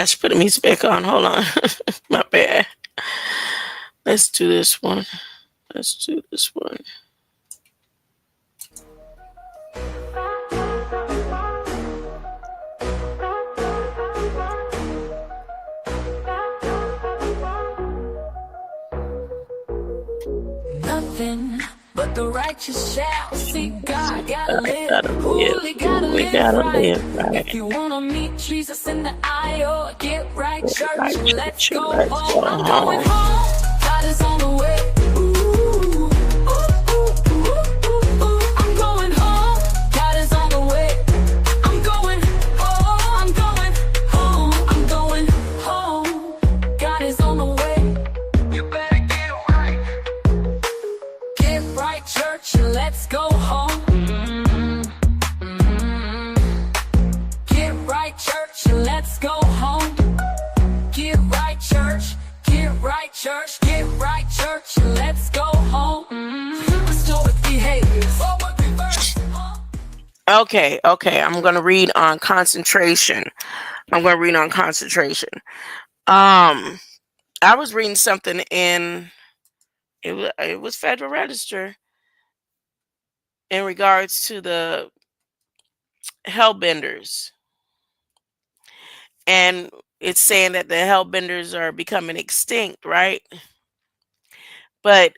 I should put the music back on. Hold on. My bad. Let's do this one. Let's do this one. Nothing but the righteous shall see God. Gotta live, Gotta live. holy, gotta We live gotta right. live right. If you wanna meet Jesus in the aisle, get right, Get church, right, and let's church. go Let's home. go I'm going home. home. God is on the way. Ooh, ooh, ooh, ooh, ooh, ooh. I'm going home. God is on the way. I'm going home. I'm going home. I'm going home. God is on the way. You better get right. Get right, church, and let's go home. Get right, church, and let's go home. Get right, church. Get right, church. Get right, church, and let's go home. Restore behaviors. Forward reverse. Okay, okay. I'm gonna read on concentration. I'm gonna read on concentration. Um, I was reading something in it was Federal Register in regards to the hellbenders, and it's saying that the hellbenders are becoming extinct, right? But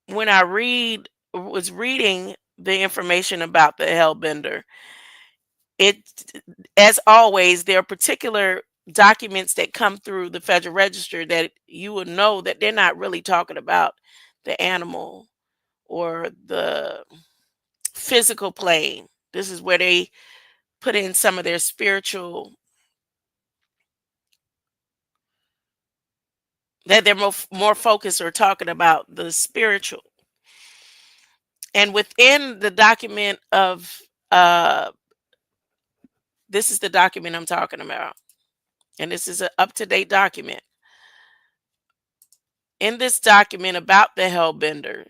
when I was reading the information about the hellbender, it, as always, there are particular documents that come through the Federal Register that you will know that they're not really talking about the animal or the physical plane. This is where they put in some of their spiritual, that they're more focused or talking about the spiritual. And within the document of uh this is the document I'm talking about. And this is an up-to-date document. In this document about the hellbender,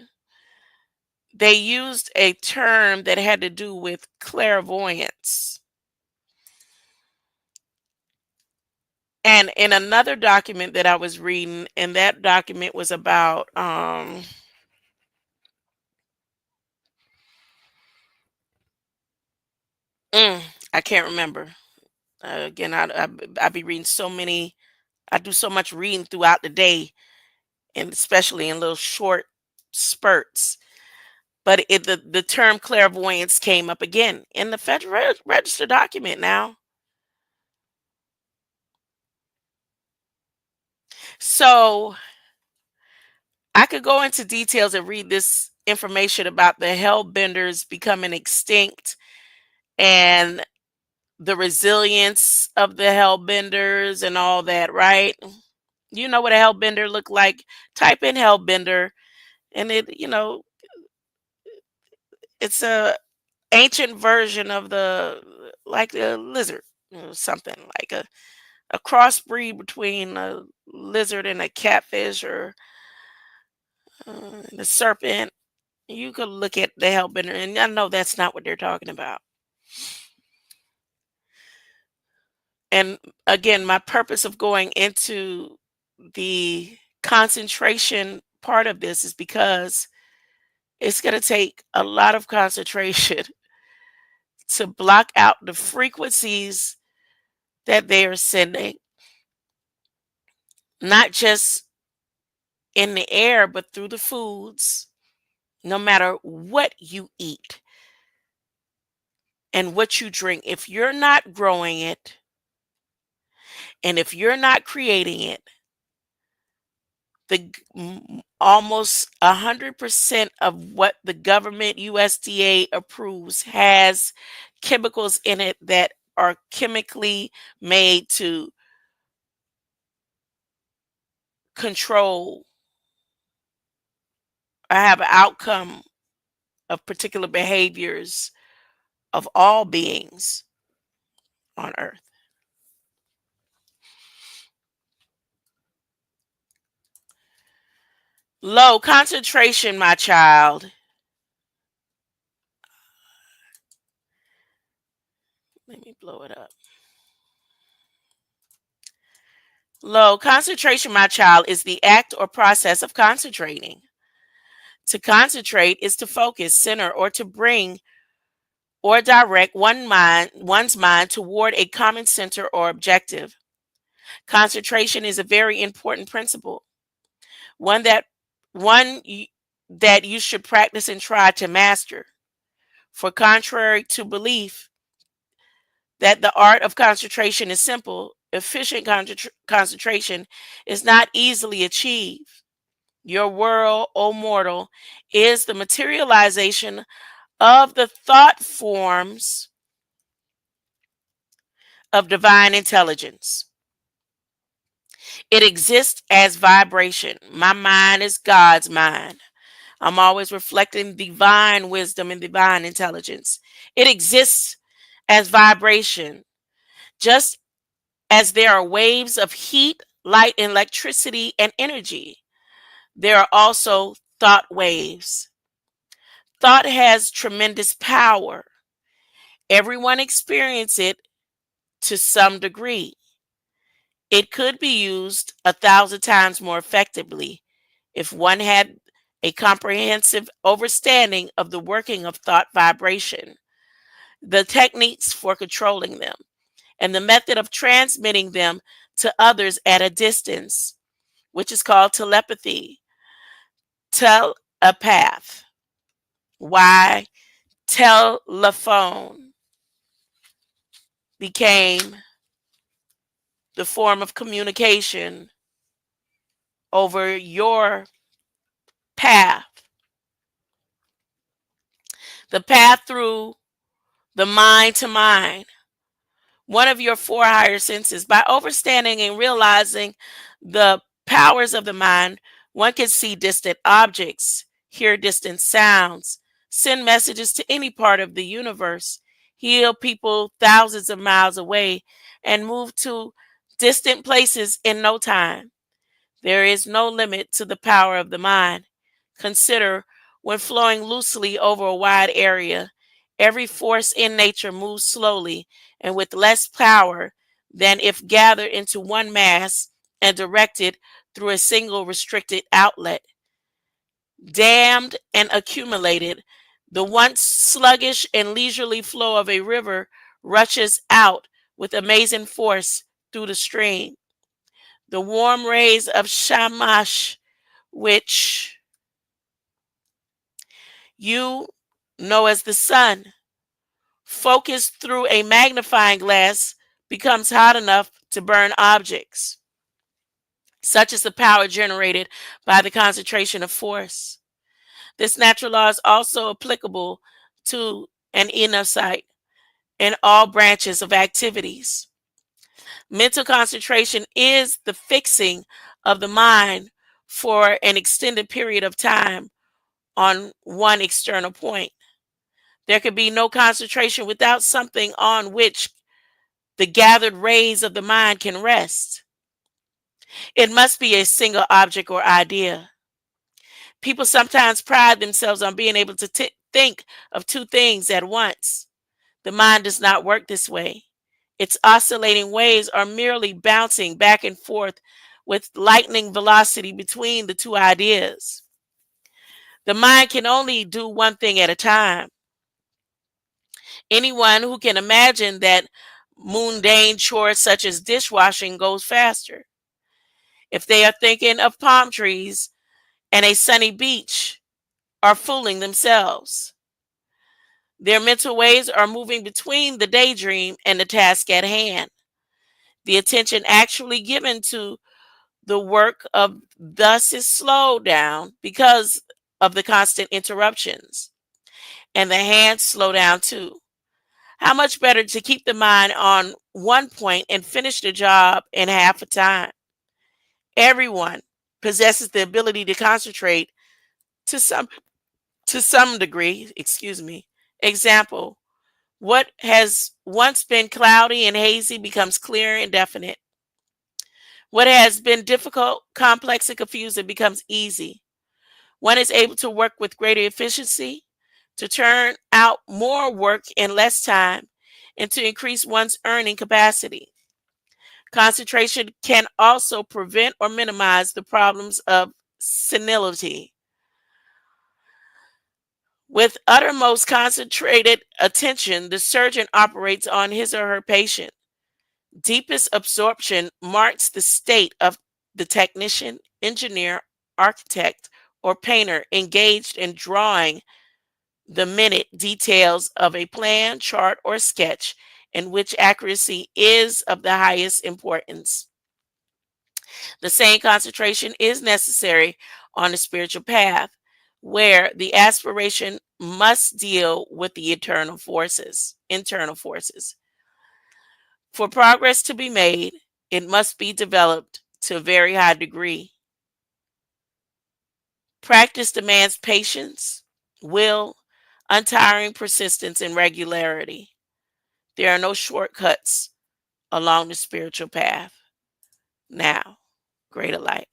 they used a term that had to do with clairvoyance. And in another document that I was reading, and that document was about mm, I can't remember. Again, I be reading so many. I do so much reading throughout the day, and especially in little short spurts. But the term clairvoyance came up again in the Federal Register document now. So I could go into details and read this information about the hellbenders becoming extinct and the resilience of the hellbenders and all that, right? You know what a hellbender look like? Type in hellbender, and it's a ancient version of the like a lizard, something like a crossbreed between a lizard and a catfish or a serpent. You could look at the hellbender, and I know that's not what they're talking about. And again, my purpose of going into the concentration part of this is because it's going to take a lot of concentration to block out the frequencies that they are sending, not just in the air, but through the foods, no matter what you eat and what you drink. If you're not growing it and if you're not creating it, almost 100% of what the government USDA approves has chemicals in it that are chemically made to control or have an outcome of particular behaviors of all beings on earth. Low concentration, my child. Let me blow it up. Low concentration, my child, is the act or process of concentrating. To concentrate is to focus, center, or to bring or direct one's mind toward a common center or objective. Concentration is a very important principle, one that one y- that you should practice and try to master. For contrary to belief that the art of concentration is simple, efficient concentration is not easily achieved. Your world, O mortal, is the materialization of the thought forms of divine intelligence. It exists as vibration. My mind is God's mind. I'm always reflecting divine wisdom and divine intelligence. It exists as vibration, just as there are waves of heat, light, and electricity and energy. There are also thought waves. Thought has tremendous power. Everyone experiences it to some degree. It could be used 1,000 times more effectively if one had a comprehensive understanding of the working of thought vibration, the techniques for controlling them, and the method of transmitting them to others at a distance, which is called telepathy. Telepath. Why telephone became the form of communication over your path, the path through the mind to mind, one of your four higher senses. By understanding and realizing the powers of the mind, one can see distant objects, hear distant sounds, send messages to any part of the universe, heal people thousands of miles away, and move to distant places in no time. There is no limit to the power of the mind. Consider when flowing loosely over a wide area, every force in nature moves slowly and with less power than if gathered into one mass and directed through a single restricted outlet. Dammed and accumulated, the once sluggish and leisurely flow of a river rushes out with amazing force through the stream. The warm rays of Shamash, which you know as the sun, focused through a magnifying glass, becomes hot enough to burn objects. Such is the power generated by the concentration of force. This natural law is also applicable to an inner sight in all branches of activities. Mental concentration is the fixing of the mind for an extended period of time on one external point. There could be no concentration without something on which the gathered rays of the mind can rest. It must be a single object or idea. People sometimes pride themselves on being able to think of two things at once. The mind does not work this way. Its oscillating waves are merely bouncing back and forth with lightning velocity between the two ideas. The mind can only do one thing at a time. Anyone who can imagine that mundane chores such as dishwashing goes faster. If they are thinking of palm trees and a sunny beach, are fooling themselves. Their mental waves are moving between the daydream and the task at hand. The attention actually given to the work of thus is slowed down because of the constant interruptions, and the hands slow down too. How much better to keep the mind on one point and finish the job in half a time? Everyone possesses the ability to concentrate to some degree, excuse me. Example, what has once been cloudy and hazy becomes clear and definite. What has been difficult, complex, and confusing becomes easy. One is able to work with greater efficiency, to turn out more work in less time, and to increase one's earning capacity. Concentration can also prevent or minimize the problems of senility. With uttermost concentrated attention, the surgeon operates on his or her patient. Deepest absorption marks the state of the technician, engineer, architect, or painter engaged in drawing the minute details of a plan, chart, or sketch in which accuracy is of the highest importance. The same concentration is necessary on the spiritual path, where the aspiration must deal with the internal forces. For progress to be made, it must be developed to a very high degree. Practice demands patience, will, untiring persistence, and regularity. There are no shortcuts along the spiritual path. Now, greater light.